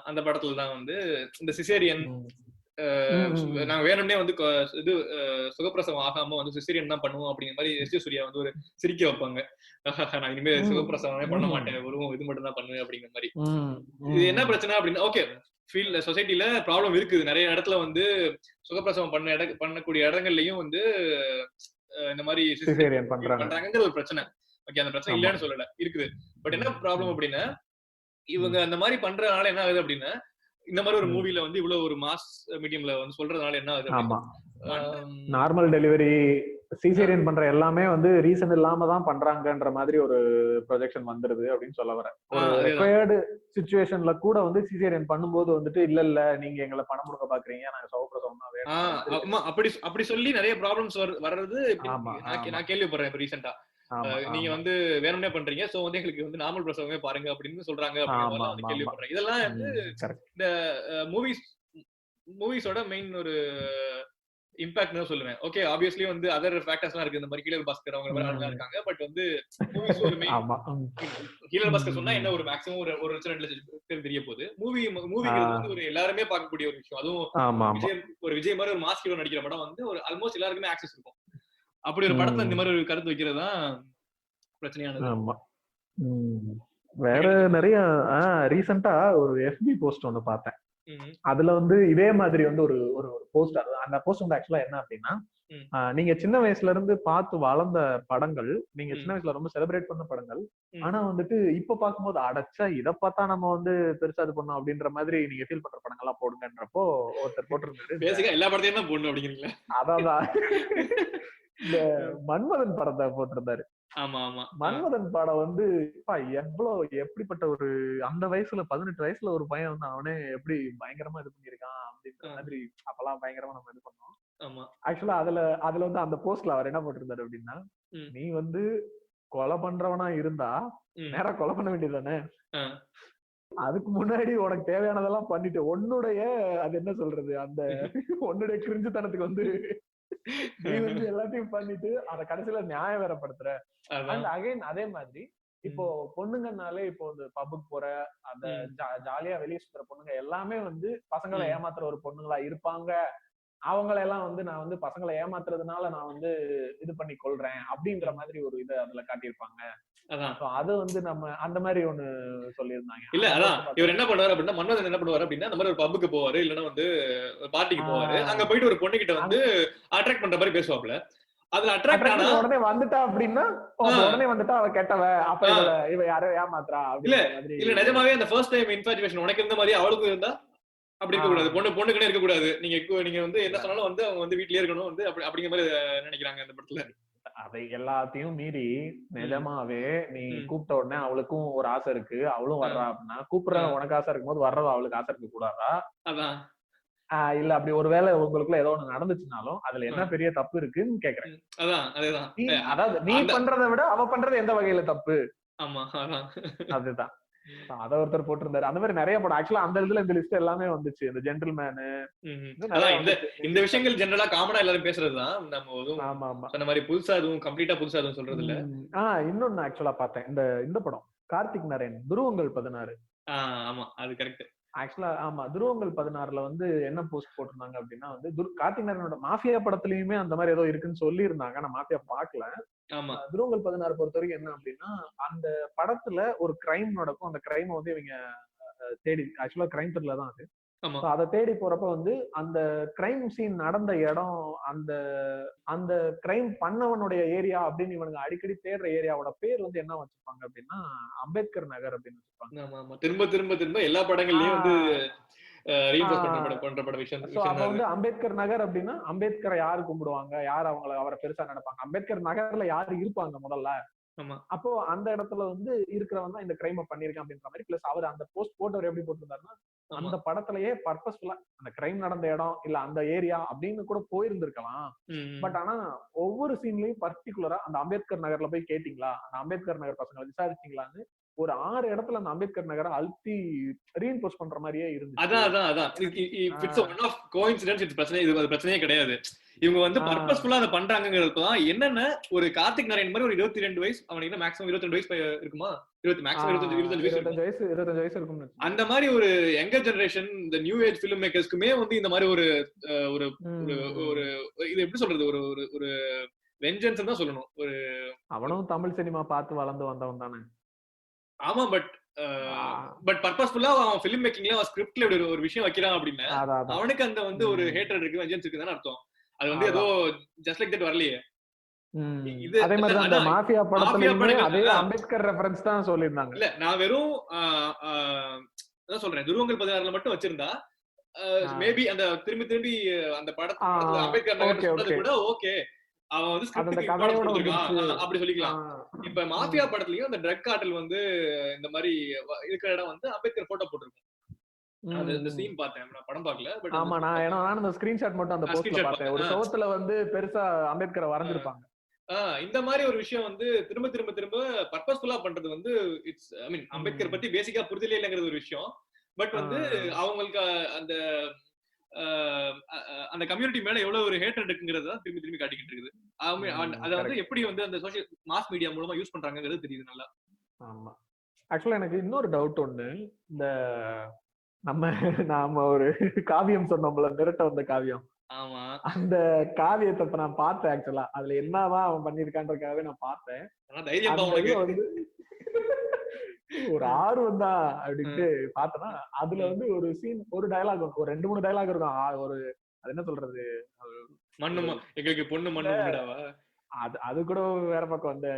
அந்த படத்துல தான் வந்து இந்த சிசேரியன் நாங்க வேணும்னே வந்து இது சுகப்பிரசவம் ஆகாம வந்து சிசேரியன் தான் பண்ணுவோம் அப்படிங்கிற மாதிரி எஸ் சூர்யா வந்து ஒரு சிரிக்க வைப்பாங்க. நான் இனிமே சுகப்பிரசவமே பண்ண மாட்டேன், வெறும் இது மட்டும் தான் பண்ணுவேன் அப்படிங்கிற மாதிரி. இது என்ன பிரச்சனை அப்படின்னா, ஓகே ஃபீல்ட்ல சொசைட்டில ப்ராப்ளம் இருக்குது, நிறைய இடத்துல வந்து சுகப்பிரசவம் பண்ணக்கூடிய இடங்கள்லயும் வந்து இந்த மாதிரி பண்றாங்கிற ஒரு பிரச்சனை. ஓகே, அந்த பிரச்சனை இல்லைன்னு சொல்லல, இருக்குது. பட் என்ன ப்ராப்ளம் அப்படின்னா இவங்க அந்த மாதிரி பண்றதுனால என்ன ஆகுது அப்படின்னா இந்த மாதிரி ஒரு மூவில வந்து இவ்வளவு ஒரு மாஸ் மீடியம்ல வந்து சொல்றதுனால என்ன ஆகுது, நார்மல் டெலிவரி சிசேரியன் பண்ற எல்லாமே வந்து ரீசன் இல்லாம தான் பண்றாங்கன்ற மாதிரி ஒரு ப்ரொஜெக்ஷன் வந்துருது அப்படின்னு சொல்ல வரேன். ஒரு ரெக்வயர்டு சிச்சுவேஷன்ல கூட வந்து சிசேரியன் பண்ணும்போது வந்துட்டு இல்ல நீங்க எங்களை பணம் கொடுக்க பாக்குறீங்க, நாங்க சுகப்பிரசவம் தான் வேணும் அப்படி சொல்லி நிறைய ப்ராப்ளம்ஸ் வர்றது நான் கேள்விப்படுறேன் இப்ப ரீசெண்டா. ஆமா நீங்க ஆமா வந்து வேணும்னே பண்றீங்க, சோ வந்து எங்களுக்கு வந்து நார்மல் பிரசவமே பாருங்க அப்படின்னு சொல்றாங்க அப்படிங்கிற ஆமா மாதிரிலாம் வந்து ஆமா ஆமா கேள்விப்படுறேன். இதெல்லாம் வந்து கரெக்ட். இந்த மூவிஸ் மூவிஸோட மெயின் ஒரு இம்பாக்ட் தான் சொல்லுவேன். ஓகே, ஆப்வியஸ்லி வந்து அதர் ஃபேக்டர்ஸ்லாம் இருக்கு. இந்த மாதிரி ஹீலர் பாஸ்கர் அவங்க மாதிரி ஆளுங்க இருக்காங்க. பட் வந்து மூவிஸ் ஒரு மெயின் ஆமா ஹீலர் பாஸ்கர் சொன்னா என்ன ஒரு மேக்ஸிமம் ஒரு 1,00,000 2,00,000 பேர் தெரிய போகுது. மூவிங்கிறது வந்து ஒரு எல்லாருமே பார்க்கக்கூடிய ஒரு விஷயம். அதுவும் ஆமா ஆமா விஜய் மாதிரி ஒரு மாஸ் ஹீரோ நடிக்கிற படம் வந்து ஒரு ஆல்மோஸ்ட் எல்லாருக்குமே ஆக்சஸ் இருக்கும். அப்படி ஒரு படத்துல இந்த மாதிரி ஒரு கருத்து வைக்கிறது தான் பிரச்சனையானது. ஆமா. வேற நிறைய ரீசெண்டா ஒரு எஃபி போஸ்ட் ஒண்ணு பார்த்தேன். அதுல வந்து இதே மாதிரி வந்து ஒரு ஒரு போஸ்ட், அந்த போஸ்ட் வந்து ஆக்சுவலா என்ன அப்படின்னா, நீங்க சின்ன வயசுல இருந்து பார்த்து வளர்ந்த படங்கள், நீங்க சின்ன வயசுல ரொம்ப செலிப்ரேட் பண்ண படங்கள், ஆனா வந்துட்டு இப்ப பார்க்கும்போது அடைச்சா இதை பார்த்தா நம்ம வந்து பெருசா இது பண்ணோம் அப்படின்ற மாதிரி நீங்க ஃபீல் பண்ற படங்கள்லாம் போடுங்கன்றப்போ ஒருத்தர் போட்டிருந்தாரு. பேசிக்கா எல்லா படத்தையும் தான் போடணும் அப்படிங்கிறீங்களா? அதான் இந்த மன்மதன் படத்தை போட்டிருந்தாரு. ஆமா ஆமா. மன்மதன் படம் வந்து எவ்வளவு எப்படிப்பட்ட ஒரு அந்த வயசுல 18 வயசுல ஒரு பையன் வந்து அவனே எப்படி பயங்கரமா இது பண்ணிருக்கான் அப்படின்ற மாதிரி அப்பெல்லாம் பயங்கரமா நம்ம இது பண்ணோம். ஆக்சுவலா அதுல வந்து அந்த போஸ்ட்ல அவர் என்ன போட்டிருந்தாரு அப்படின்னா, நீ வந்து கொலை பண்றவனா இருந்தா நேரா கொலை பண்ண வேண்டியதானே, அதுக்கு முன்னாடி உனக்கு தேவையானதெல்லாம் பண்ணிட்டு உன்னுடைய அது என்ன சொல்றது அந்த உன்னுடைய கிரிஞ்சுத்தனத்துக்கு வந்து நீ வந்து எல்லாத்தையும் பண்ணிட்டு அத கடைசியில நியாயம் வேறப்படுத்துற. அண்ட் அகைன் அதே மாதிரி இப்போ பொண்ணுங்கனாலே இப்போ இந்த பப்புக்கு போற அந்த ஜாலியா வெளியே சுத்துற பொண்ணுங்க எல்லாமே வந்து பசங்களை ஏமாத்துற ஒரு பொண்ணுங்களா இருப்பாங்க. அவங்களை எல்லாம் வந்து நான் வந்து பசங்களை ஏமாத்துறதுனால நான் வந்து இது பண்ணி கொள்றேன் அப்படின்ற மாதிரி ஒரு இதை அதுல காட்டியிருப்பாங்க. அது வந்து நம்ம அந்த மாதிரி ஒண்ணு சொல்லியிருந்தாங்க. இல்ல அதான் இவர் என்ன பண்ணுவாரு அப்படின்னா, மன்மதன் என்ன பண்ணுவாரு அப்படின்னா, இந்த மாதிரி ஒரு பப்புக்கு போவாரு, இல்லன்னா வந்து பார்ட்டிக்கு போவாரு. அங்க போயிட்டு ஒரு பொண்ணு கிட்ட வந்து அட்ராக்ட் பண்ற மாதிரி பேசுவாப்ல. அதுல அட்ராக்ட் ஆனா உடனே வந்துட்டா அப்படின்னா உடனே வந்துட்டா அவ கெட்டவ, அப்ப இவ யாரோ ஏமாத்துறா இல்ல இல்ல நிஜமாவே அந்த ஃபர்ஸ்ட் டைம் இன்ஃபாச்சுவேஷன் உனக்கு இருந்த மாதிரி அவளுக்கும் இருந்தா அப்படி இருக்க கூடாது. பொண்ணுக்குனே இருக்க கூடாது. நீங்க வந்து என்ன சொன்னாலும் வந்து அவங்க வந்து வீட்லயே இருக்கணும் வந்து அப்படிங்கிற மாதிரி நினைக்கிறாங்க அந்த படத்துல. அதை எல்லாத்தையும் மீறி நிஜமாவே நீ கூப்பிட்ட உடனே அவளுக்கும் ஒரு ஆசை இருக்கு, அவளும் வர்றா அப்படின்னா, கூப்பிடுற உனக்கு ஆசை இருக்கும் போது வர்றதா அவளுக்கு ஆசை இருக்க கூடாதா? அதான் இல்ல அப்படி ஒருவேளை உங்களுக்குள்ள ஏதோ ஒண்ணு நடந்துச்சுனாலும் அதுல என்ன பெரிய தப்பு இருக்குன்னு கேக்குறேன். அதான் அதேதான். அதாவது நீ பண்றதை விட அவ பண்றது எந்த வகையில தப்பு? ஆமா அதுதான் அத ஒருத்தர் போட்டிருந்தாரு. அந்த மாதிரி நிறைய படம் ஆக்சுவலா அந்த இதுல இந்த லிஸ்ட் எல்லாமே வந்துச்சு. இந்த ஜென்டில்மேனு இந்த விஷயங்கள் ஜெனரலா காமனா எல்லாரும் பேசுறதுதான். நம்ம சொன்ன மாதிரி புதுசா எதுவும் கம்ப்ளீட்டா புதுசா எதுவும் சொல்றது இல்ல. இன்னொன்னு ஆக்சுவலா பார்த்தேன், இந்த படம் கார்த்திக் நாராயண் துருவங்கள் 16. ஆமா அது கரெக்ட். ஆக்சுவலா ஆமா துருவங்கள் 16ல வந்து என்ன போஸ்ட் போட்டிருந்தாங்க அப்படின்னா வந்து கார்த்திக் நாராயணோட மாஃபியா படத்துலயுமே அந்த மாதிரி ஏதோ இருக்குன்னு சொல்லி இருந்தாங்க. நான் மாஃபியா பாக்கல. துருவங்கள் 16 பொறுத்த வரைக்கும் என்ன அப்படின்னா, அந்த படத்துல ஒரு கிரைம் நடக்கும். அந்த கிரைம் வந்து இவங்க தேடி, ஆக்சுவலா கிரைம் த்ரில்லர் தான் அது. அதை தேடி போறப்ப வந்து அந்த கிரைம் சீன் நடந்த இடம், அந்த அந்த கிரைம் பண்ணவனுடைய ஏரியா அப்படின்னு இவனுங்க அடிக்கடி தேடுற ஏரியாவோட பேர் வந்து என்ன வச்சிருப்பாங்க அப்படின்னா அம்பேத்கர் நகர் அப்படின்னு வச்சிருப்பாங்க. திரும்ப திரும்ப திரும்ப எல்லா படங்கள்லயும் வந்து அம்பேத்கர் நகர் அப்படின்னா அம்பேத்கரை யாரு கும்பிடுவாங்க, யார் அவரை பெருசா நடப்பாங்க, அம்பேத்கர் நகர்ல யாரு இருப்பாங்க முதல்ல. அப்போ அந்த இடத்துல வந்து இருக்கிறவன் தான் இந்த கிரைம் பண்ணிருக்கான் அப்படின்ற மாதிரி. பிளஸ் அவர் அந்த போஸ்ட் போட்டவர் எப்படி போட்டிருந்தாருன்னா, அந்த படத்திலேயே பர்பஸ்ஃபுல்லா அந்த கிரைம் நடந்த இடம் இல்ல அந்த ஏரியா அப்படின்னு கூட போயிருந்திருக்கலாம். பட் ஆனா ஒவ்வொரு சீன்லயும் பர்டிகுலரா அந்த அம்பேத்கர் நகர்ல போய் கேட்டீங்களா, அந்த அம்பேத்கர் நகர் பசங்களை விசாரிச்சீங்களான்னு ஒரு 6 இடத்துல அந்த அம்பேத்கர் நகரை அழுத்தி ரீஇன்போர்ஸ் பண்ற மாதிரியே இருந்துச்சு. அதான் பிரச்சனையே கிடையாது. இவங்க வந்து பர்பஸ்ஃபுல்லா அதை பண்றாங்கிறதுதான். என்னன்னா ஒரு கார்த்திக் நாராயண் மாதிரி ஒரு 22 வயசு, அவனுக்கு மேக்ஸிமம் 22 வயசு இருக்குமா, 25 வயசு இருக்கும். அந்த மாதிரி ஒரு யங்கர் ஜெனரேஷன், இந்த நியூ ஏஜ் ஃபிலிம் மேக்கர்ஸ்க்குமே வந்து இந்த மாதிரி ஒரு ஒரு இது எப்படி சொல்றது, ஒரு ஒரு வெஞ்சன்ஸ் தான் சொல்லணும். ஒரு அவனும் தமிழ் சினிமா பார்த்து வளர்ந்து வந்தவன் தானே. ஆமா, பட் பர்பஸ்ஃபுல்லா அவன் ஃபிலிம் மேக்கிங்ல அவன் ஸ்கிரிப்ட்ல ஒரு விஷயம் வைக்கிறான் அப்படின்னா அவனுக்கு அந்த வந்து ஒரு ஹேட்ரட் இருக்கு, வெஞ்சன்ஸ் இருக்குன்னு அர்த்தம். அது வந்து ஏதோ ஜஸ்ட் லைக் தட் வரலையே. அதே மாதிரி அந்த மாஃபியா படத்துல அதே அம்பேத்கர் ரெஃபரன்ஸ் தான் சொல்லிருந்தாங்க. இல்ல நான் வெறும் அதான் சொல்றேன், துருவங்கள் 16ல மட்டும் வச்சிருந்தா மேபி அந்த திரும்பி அந்த படத்துல அம்பேத்கர் நகர் சொல்றது கூட ஓகே, அவன் வந்து அப்படி சொல்லிக்கலாம். இப்ப மாஃபியா படத்துலயும் அந்த ட்ரக் கார்டல் வந்து இந்த மாதிரி இருக்கிற இடம் வந்து அம்பேத்கர் போட்டோ போட்டிருக்கும். அந்த சீன் பார்த்தேன், நான் படம் பார்க்கல. பட் ஆமா, நான் அந்த ஸ்கிரீன்ஷாட் மட்டும் அந்த போஸ்ட்ல பார்த்தேன். ஒரு சோத்துல வந்து பெருசா அம்பேத்கரை வரைஞ்சிருப்பாங்க. இந்த மாதிரி ஒரு விஷயம் வந்து திரும்ப திரும்ப திரும்ப பர்பஸ்ஃபுல்லா பண்றது வந்து இட்ஸ் ஐ மீன் அம்பேத்கர் பத்தி பேசிக்கா புரிதலே இல்லைங்கிறது ஒரு விஷயம். பட் வந்து அவங்களுக்கு அந்த அந்த கம்யூனிட்டி மேல எவ்வளவு ஒரு ஹேட்ரட் இருக்குங்கிறது தான் திரும்பி திரும்பி காட்டிக்கிட்டு இருக்குது. அதை வந்து எப்படி வந்து அந்த சோசியல் மாஸ் மீடியா மூலமா யூஸ் பண்றாங்கிறது தெரியுது நல்லா. ஆமா, ஆக்சுவலா எனக்கு இன்னொரு டவுட் ஒண்ணு. இந்த நாம ஒரு காவியம் சொன்னோம்ல, மிரட்ட வந்த காவியம். ஆமா, அந்த காவியத்தை இப்ப நான் பார்த்தேன். ஆக்சுவலா அதுல என்னதான் அவன் பண்ணிருக்கான்றதுக்காகவே நான் பார்த்தேன். வந்து ஒரு ஆர்வம் தான் அப்படின்ட்டு பார்த்தனா, அதுல வந்து ஒரு சீன், ஒரு டயலாக், ஒரு 2-3 டயலாக் இருக்கும். ஒரு அது என்ன சொல்றது, மண்ணுமா எங்களுக்கு பொண்ணு மண்ணுடாவா, அது கூட வேற பக்கம். அந்த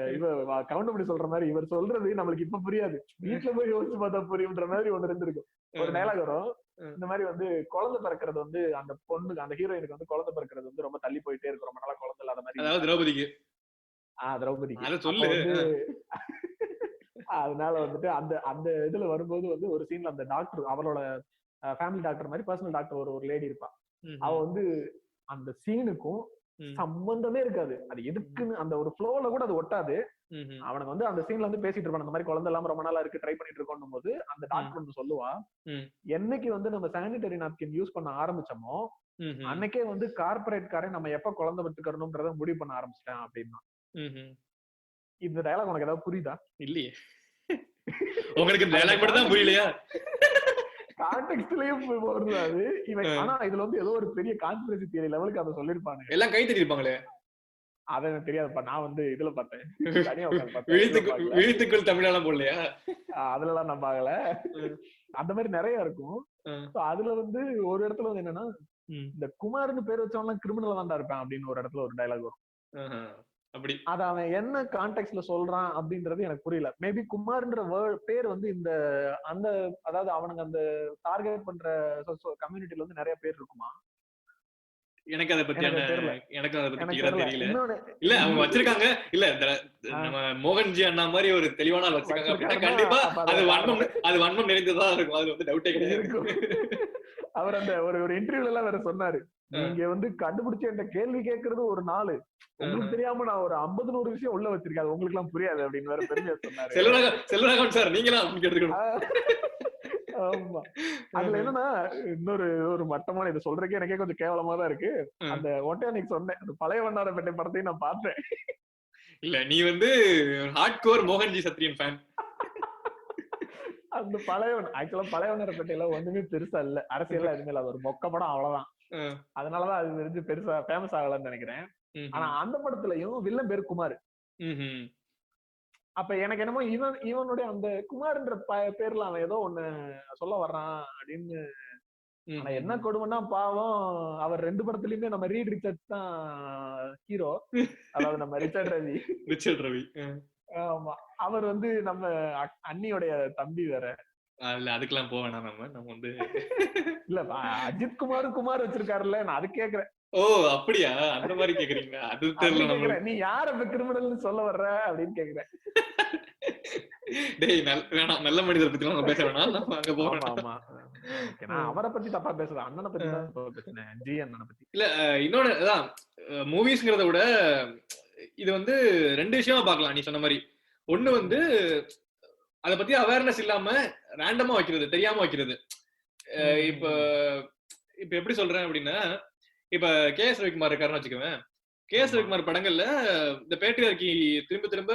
கவுண்டமணி சொல்ற மாதிரி இவர் சொல்றது நம்மளுக்கு இப்ப புரியாது, வீட்டுல போய் யோசிச்சு பார்த்தா புரியுன்ற மாதிரி ஒண்ணு இருந்திருக்கும். ஒரு டயலாக் வரும் இந்த மாதிரி வந்து, குழந்தை பிறக்கிறது வந்து அந்த பொண்ணுக்கு, அந்த ஹீரோயினுக்கு வந்து குழந்தை பிறக்கிறது வந்து ரொம்ப தள்ளி போயிட்டே இருக்கு, ரொம்ப நாளா குழந்தை இல்லாத மாதிரி. அதாவது திரௌபதிக்கு வந்து அதனால வந்துட்டு அந்த அந்த இதுல வரும்போது வந்து ஒரு சீன்ல அந்த டாக்டர், அவளோட ஃபேமிலி டாக்டர் மாதிரி பர்சனல் டாக்டர் ஒரு லேடி இருப்பா. அவ வந்து அந்த சீனுக்கும் சம்பந்தமே இருக்காது, அது எதுக்குன்னு அந்த ஒரு ஃப்ளோல கூட அது ஒட்டாது. அவனுக்கு வந்து அந்த சீன்ல வந்து பேசிட்டு இருப்பான், அந்த மாதிரி குழந்தை எல்லாம் ரொம்ப நாளா இருக்கு, ட்ரை பண்ணிட்டு இருக்கோம் போது அந்த டாக்டர் வந்து சொல்லுவா, என்னைக்கு வந்து நம்ம சானிட்டரி நாப்கின் யூஸ் பண்ண ஆரம்பிச்சோமோ அன்னைக்கே வந்து கார்பரேட் காரன் நம்ம எப்ப குழந்தை பெற்றுக்கணும்ன்றத முடிவு பண்ண ஆரம்பிச்சிட்டேன் அப்படின்னா. இந்த டயலாக் உனக்கு ஏதாவது புரியுதா? இல்லையே, உங்களுக்கு டயலாக் மட்டும் தான் புரியலையா? கான்டெக்ஸ்ட்லயும் வருது அது இவன். ஆனா இதுல வந்து ஏதோ ஒரு பெரிய கான்ஸ்பிரசி தியரி லெவலுக்கு அதை சொல்லிருப்பாங்க, எல்லாம் கை தட்டிருப்பாங்களே. அத எனக்கு தெரியாதுப்பா, நான் வந்து இதுல பார்த்தேன், விழித்துக்குள் தமிழாலாம் போடலையா, அதுல எல்லாம் நான் பார்க்கல. அந்த மாதிரி நிறைய இருக்கும். அதுல வந்து ஒரு இடத்துல வந்து என்னன்னா, இந்த குமார்னு பேர் வச்சவன்லாம் கிரிமினல் தான்டா இருப்பேன் அப்படின்னு ஒரு இடத்துல ஒரு டயலாக் வரும். அப்படி அத அவன் என்ன கான்டெக்ட்ல சொல்றான் அப்படின்றது எனக்கு புரியல. மேபி குமார்ன்ற பேர் வந்து இந்த அந்த அதாவது அவனுங்க அந்த டார்கெட் பண்ற கம்யூனிட்டில வந்து நிறைய பேர் இருக்குமா? எனக்கு அதை பத்தி தெரியல. இல்ல அவங்க வச்சிருக்காங்க, இல்ல நம்ம மோகன்ஜி அண்ணா மாதிரி ஒரு தெளிவான ஆள் வச்சிருக்காங்க அப்படின்னா கண்டிப்பா அது வன்மம் நிறைந்ததா இருக்கும், அதுல வந்து டவுட்டே கிடையாது. அவர் அந்த ஒரு இன்டர்வியூல எல்லாம் வேற சொன்னாரு, நீங்க வந்து கண்டுபிடிச்ச என்ற கேள்வி கேட்கறது ஒரு நாள், உங்களுக்கு தெரியாம நான் ஒரு 50-100 விஷயம் உள்ள வச்சிருக்காது, உங்களுக்கு எல்லாம் புரியாது அப்படின்னு வேற பெருமையா சொன்னாரு. செல்வராகவன் சார் நீங்களா அப்படின்னு கேட்டுக்கணும். ஆமா, அதுல என்னன்னா இன்னொரு மட்டமான, இது சொல்றதுக்கே எனக்கே கொஞ்சம் கேவலமா தான் இருக்கு. அந்த ஒட்டேனிக் சொன்னேன், அந்த பழைய வண்ணாரப்பேட்டை படத்தையும் நான் பார்த்தேன். இல்ல நீ வந்து hard core Mohan G Sathriyan fan. அந்த ஆக்சுவலா பழைய வண்ணாரப்பேட்டையில ஒண்ணுமே பெருசா இல்ல, அரசியல் எதுவுமே இல்ல, அது ஒரு மொக்க படம் அவ்வளவுதான். அதனாலதான் அது தெரிஞ்சு பெருசா ஃபேமஸ் ஆகலன்னு நினைக்கிறேன். ஆனா அந்த படத்துலயும் வில்லன் பேரு குமார். அப்ப எனக்கு என்னமோ இவனுடைய அந்த குமார்ன்ற பேர்ல அவன் ஏதோ ஒண்ணு சொல்ல வர்றான் அப்படின்னு. ஆனா என்ன கொடுமைன்னா பாவம், அவர் 2 படத்துலயுமே நம்ம ரீட் ரிச்சர்ட் தான் ஹீரோ, அதாவது நம்ம ரிச்சர்ட் ரவி. ஆமா, அவர் வந்து நம்ம அண்ணியோடைய தம்பி வேற. அதுக்கெல்லாம் போக வேணாம், நம்ம வந்து இல்ல அஜித் குமார் வச்சிருக்காருல்ல, நான் அது கேக்குறேன். ஓ அப்படியா, அந்த மாதிரி கேக்குறீங்களா? அது தெரியல. நீ யார இப்ப கிரிமினல்னு சொல்ல வர்ற அப்படின்னு கேக்குறேன். டேய் வேணாம், நல்ல மனிதர் பத்தி நம்ம பேச வேணாம், நம்ம அங்க போவோம். ஆமா, நான் அவரை பத்தி தப்பா பேசுறேன், அண்ணனை பத்தி தான் பேசுறேன், ஜி அண்ணனை பத்தி. இல்ல இன்னொன்னு அதான் மூவிஸ்ங்கிறத விட இது வந்து 2 விஷயமா பார்க்கலாம். நீ சொன்ன மாதிரி ஒண்ணு வந்து அத பத்தி அவேர்னஸ் இல்லாம ரேண்டமா வைக்கிறது, தெரியாம வைக்கிறது. இப்ப எப்படி சொல்றேன் அப்படின்னா, இப்ப கே.எஸ். ரவிக்குமார் இருக்காருன்னு வச்சுக்குவேன். கே.எஸ். ரவிக்குமார் படங்கள்ல இந்த பேட்ரியார்கி திரும்ப திரும்ப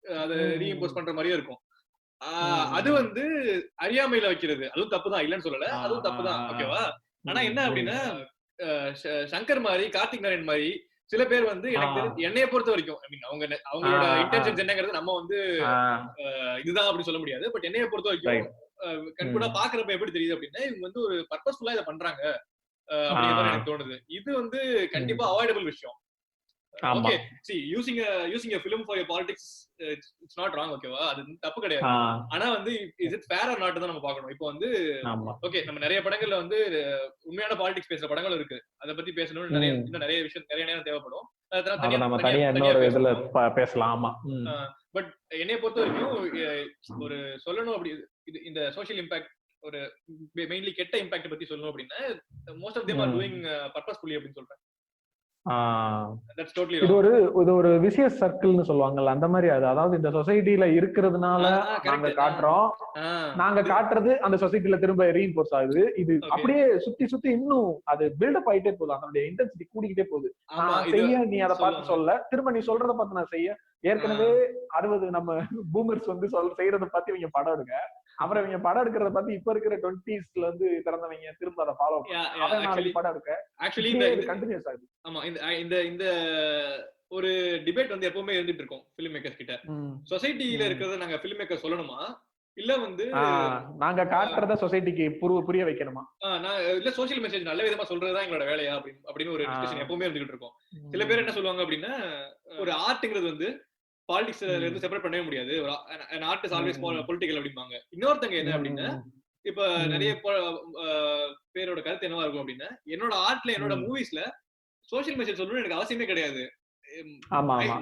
அதை ரீஇம்போஸ் பண்ற மாதிரியே இருக்கும். அது வந்து அறியாமையில வைக்கிறது, அதுவும் தப்புதான், இல்லன்னு சொல்லல, அதுவும் தப்புதான், ஓகேவா? ஆனா என்ன அப்படின்னா, சங்கர் மாதிரி, கார்த்திக் நாராயண் மாதிரி சில பேர் வந்து எனக்கு என்னைய பொறுத்த வரைக்கும், ஐ மீன் அவங்களோட இன்டென்ஷன்ஸ் என்னங்கிறது நம்ம வந்து இதுதான் அப்படி சொல்ல முடியாது. பட் என்னைய பொறுத்த வரைக்கும் கண்கூட பாக்குறப்ப எப்படி தெரியுது அப்படின்னா, இவங்க வந்து ஒரு பர்பஸ்ஃபுல்லா இதை பண்றாங்க அப்படிங்கிற மாதிரி எனக்கு தோணுது. இது வந்து கண்டிப்பா அவாய்டபிள் விஷயம். Okay, see using a film for your politics, it's not wrong, ஓகேவா? அது தப்பு கிடையாது. ஆனா வந்து is it fair or not தான் நம்ம பார்க்கணும். இப்போ வந்து ஓகே, நம்ம நிறைய படங்கள்ல வந்து உண்மையான பாலிடிக்ஸ் பேசுற படங்கள் இருக்கு, அத பத்தி பேசணும்னு நிறைய விஷயம் நிறைய நேரம் தேவைப்படும். அதனால நம்ம தனியா இன்னொரு இதுல பேசலாம். ஆமா, பட் என்னைய பொறுத்த வரைக்கும் ஒரு சொல்லணும் அப்படி இந்த சோஷியல் இம்பாக்ட், ஒரு மெயின்லி கெட்ட இம்பாக்ட் பத்தி சொல்லணும் அப்படின்னா, most of them are doing purposefully அப்படின்னு சொல்றேன். தட்ஸ் டோட்டலி இது ஒரு இது ஒரு விசியஸ் சர்க்கிள்னு சொல்லுவாங்கல்ல, அந்த மாதிரி. அதாவது இந்த சொசைட்டில இருக்கிறதுனால நாங்க காட்டுறோம், நாங்க காட்டுறது அந்த சொசைட்டில திரும்ப ரீஇன்போர்ஸ் ஆகுது. இது அப்படியே சுத்தி சுத்தி இன்னும் அது பில்டப் ஆயிட்டே போகுது, அதனுடைய இன்டென்சிட்டி கூடிக்கிட்டே போகுது. நான் செய்ய நீ அதை பார்த்து சொல்ல, திரும்ப நீ சொல்றத பார்த்து நான் செய்ய. ஏற்கனவே 60 நம்ம பூமர்ஸ் வந்து செய்யறத பார்த்து இவங்க படம் எடுக்க, அப்புறம் இவங்க படம் எடுக்கிறத பார்த்து இப்ப இருக்கிற 20s இருந்து பிறந்தவங்க திரும்ப அதை ஃபாலோ பண்ண நாளைக்கு படம் எடுக்க. ஆக்சுவலி கண்டினியூஸ் ஆகுது. ஆமா, இந்த ஒரு டிபேட் வந்து எப்பவுமே இருந்துட்டு இருக்கும் ஃபிலிம் மேக்கர்ஸ் கிட்ட. சொசைட்டில இருக்கிறத நாங்க ஃபிலிம் மேக்கர் சொல்லணுமா, இல்ல வந்து நாங்க காட்டுறத சொசைட்டிக்கு புரிய வைக்கணுமா, இல்ல சோசியல் மெசேஜ் நல்ல விதமா சொல்றதுதான் எங்களோட வேலையா அப்படின்னு ஒரு டிஸ்கஷன் எப்பவுமே இருந்துகிட்டு இருக்கும். சில பேர் என்ன சொல்லுவாங்க அப்படின்னா, ஒரு ஆர்ட்ங்கிறது வந்து பாலிடிக்ஸ்ல இருந்து செப்பரேட் பண்ணவே முடியாது, ஆர்ட் இஸ் ஆல்வேஸ் பொலிட்டிக்கல் அப்படிம்பாங்க. இன்னொருத்தங்க என்ன அப்படின்னா, இப்ப நிறைய பேரோட கருத்து என்னவா இருக்கும் அப்படின்னா, என்னோட ஆர்ட்ல என்னோட மூவிஸ்ல சோசியல் மெசேஜ் சொல்லணும்னு எனக்கு அவசியமே கிடையாது,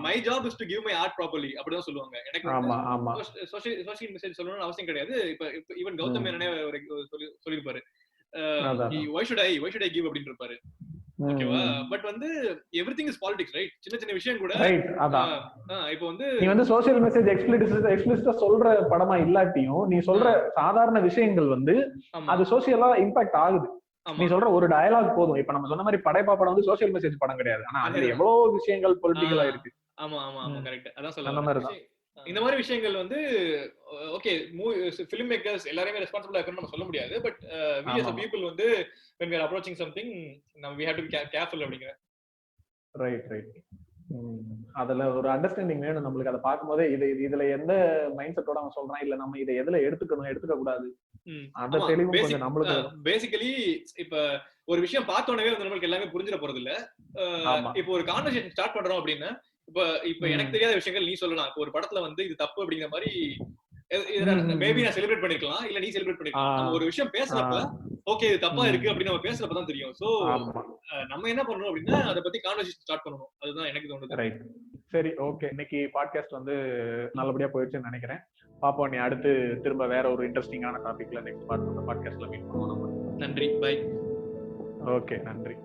my job is to give my art properly அப்படிதான் சொல்லுவாங்க. எனக்கு சோசியல் மெசேஜ் சொல்லணும்னு அவசியம் கிடையாது. இப்ப ஈவன் கௌதம் மேனனே சொல்லிருப்பாரு, why should I give அப்படின்னு இருப்பாரு. ஓகேவா? பட் வந்து எவ்ரிதிங் இஸ் பாலிடிக்ஸ், ரைட்? சின்ன சின்ன விஷயம் கூட இப்போ வந்து நீ வந்து சோசியல் மெசேஜ் எக்ஸ்பிளிசிட்டா சொல்ற படமா இல்லாட்டியும் நீ சொல்ற சாதாரண விஷயங்கள் வந்து அது சோசியலா இம்பாக்ட் ஆகுது. நீ சொல்ற ஒரு டயலாக் போதும். இப்ப நம்ம சொன்ன மாதிரி படைப்பா படம் வந்து சோசியல் மெசேஜ் படம் கிடையாது, ஆனா அதுல எவ்வளவு விஷயங்கள் பொலிட்டிக்கலா இருக்கு. ஆமா ஆமா ஆமா, கரெக்ட். அதான் சொல்லுவாங்க. இந்த மாதிரி விஷயங்கள் வந்து ஓகே, ஃபிலிம் மேக்கர்ஸ் எல்லாரையுமே ரெஸ்பான்சிபிளா இருக்கணும்னு நம்ம சொல்ல முடியாது. But we as a people வந்து when we are approaching something, we have to be careful அப்படிங்கிற. ரைட். அதுல ஒரு அண்டர்ஸ்டாண்டிங் வேணும் நம்மளுக்கு. அதை பார்க்கும்போதே இதுல எந்த மைண்ட் செட்டோட அவன் சொல்றான், இல்ல நம்ம இதை எதுல எடுத்துக்க கூடாது, அந்த தெளிவு கொஞ்சம் நம்மளுக்கு. பேசிக்கலி இப்ப ஒரு விஷயம் பார்த்தோன்னே வந்து நம்மளுக்கு எல்லாமே புரிஞ்சிட போறது இல்ல. இப்போ ஒரு கான்வர்சேஷன் ஸ்டார்ட் பண்றோம் அப்படின்னா, இப்ப எனக்கு தெரியாத விஷயங்கள் நீ சொல்லலாம். ஒரு படத்துல வந்து இது தப்பு அப்படிங்கிற மாதிரி மேபி நான் செலிப்ரேட் பண்ணிருக்கலாம், இல்ல நீ செலிப்ரேட் பண்ணிருக்கலாம். நம்ம ஒரு விஷயம் பேசுறப்ப ஓகே இது தப்பா இருக்கு அப்படின்னு நம்ம பேசுறப்பதான் தெரியும். சோ நம்ம என்ன பண்ணணும் அப்படின்னா அதை பத்தி கான்வர்சேஷன் ஸ்டார்ட் பண்ணணும். அதுதான் எனக்கு தோணுது. ரைட், சரி, ஓகே. இன்னைக்கு பாட்காஸ்ட் வந்து நல்லபடியா போயிடுச்சுன்னு நினைக்கிறேன். பாப்போம், நீ அடுத்து திரும்ப வேற ஒரு இன்ட்ரெஸ்டிங்கான டாபிக்ல நெக்ஸ்ட் பாட்காஸ்ட்ல மீட் பண்ணுவோம். நன்றி, பை. ஓகே, நன்றி.